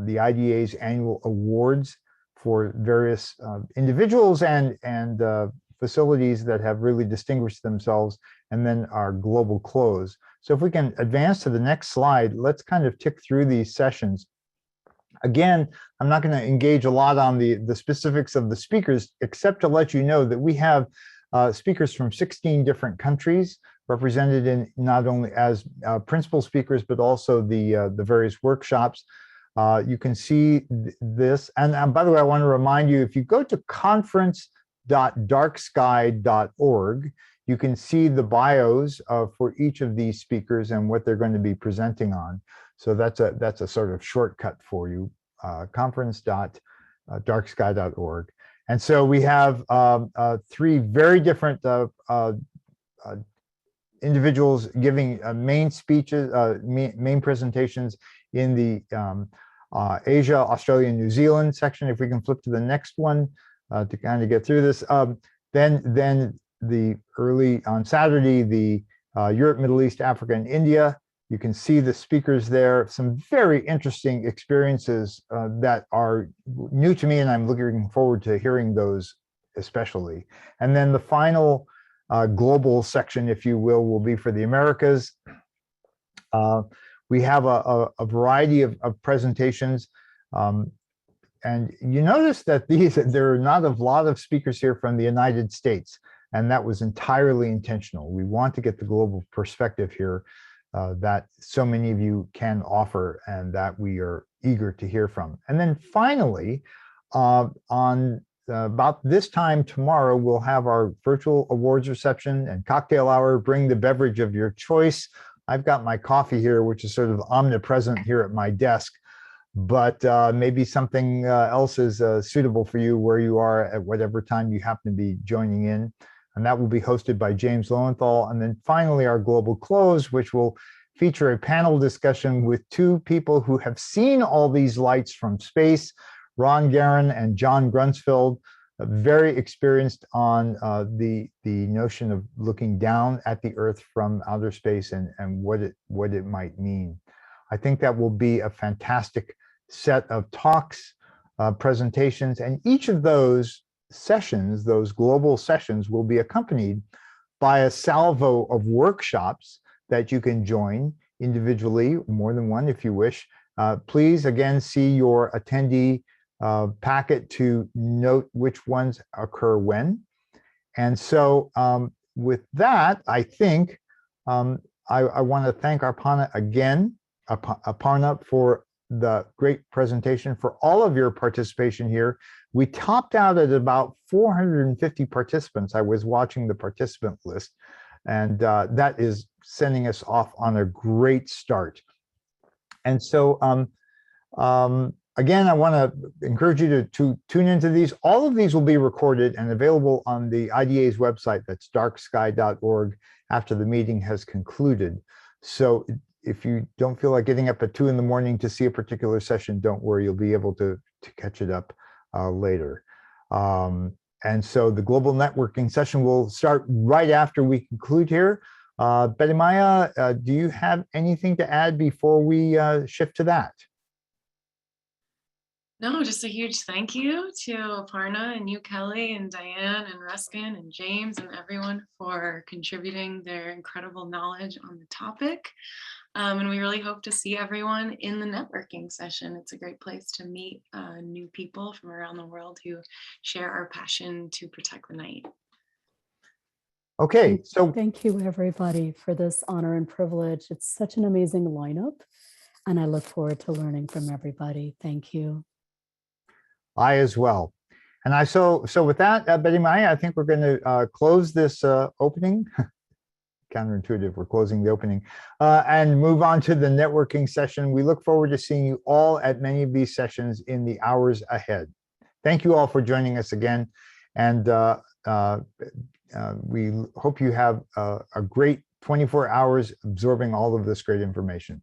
the IDA's annual awards for various individuals and facilities that have really distinguished themselves, and then our global close. So if we can advance to the next slide, let's kind of tick through these sessions. Again, I'm not going to engage a lot on the specifics of the speakers, except to let you know that we have speakers from 16 different countries represented in not only as principal speakers, but also the various workshops. You can see this. And by the way, I want to remind you, if you go to conference.darksky.org, you can see the bios for each of these speakers and what they're going to be presenting on. So that's a sort of shortcut for you, conference.darksky.org. And so we have 3 very different individuals giving main speeches, main presentations in the Asia, Australia, and New Zealand section. If we can flip to the next one to kind of get through this. Then on Saturday, the Europe, Middle East, Africa, and India. You can see the speakers there, some very interesting experiences that are new to me, and I'm looking forward to hearing those especially. And then the final global section, if you will be for the Americas. We have a variety of presentations. And you notice that there are not a lot of speakers here from the United States, and that was entirely intentional. We want to get the global perspective here that so many of you can offer and that we are eager to hear from. And then finally, on about this time tomorrow, we'll have our virtual awards reception and cocktail hour. Bring the beverage of your choice. I've got my coffee here, which is sort of omnipresent here at my desk, but maybe something else is suitable for you where you are at whatever time you happen to be joining in. And that will be hosted by James Lowenthal. And then finally, our global close, which will feature a panel discussion with 2 people who have seen all these lights from space, Ron Guerin and John Grunsfeld, very experienced on the notion of looking down at the Earth from outer space and what it might mean. I think that will be a fantastic set of talks, presentations, and each of those sessions, those global sessions, will be accompanied by a salvo of workshops that you can join individually, more than one if you wish. Please, again, see your attendee packet to note which ones occur when. And so with that, I think I want to thank Aparna again, Aparna, for the great presentation, for all of your participation here. We topped out at about 450 participants. I was watching the participant list, and that is sending us off on a great start. And so again, I want to encourage you to tune into these. All of these will be recorded and available on the IDA's website, that's darksky.org, after the meeting has concluded. So if you don't feel like getting up at 2 in the morning to see a particular session, don't worry, you'll be able to catch it up later. And so the global networking session will start right after we conclude here. Betty Maya, do you have anything to add before we shift to that? No, just a huge thank you to Aparna and you, Kelly, and Diane and Ruskin and James and everyone for contributing their incredible knowledge on the topic. And we really hope to see everyone in the networking session. It's a great place to meet new people from around the world who share our passion to protect the night. Okay, so thank you everybody for this honor and privilege. It's such an amazing lineup, and I look forward to learning from everybody. Thank you. I as well. And so with that, Betty Maya, I think we're going to close this opening. Counterintuitive, we're closing the opening, and move on to the networking session. We look forward to seeing you all at many of these sessions in the hours ahead. Thank you all for joining us again, and we hope you have a great 24 hours absorbing all of this great information.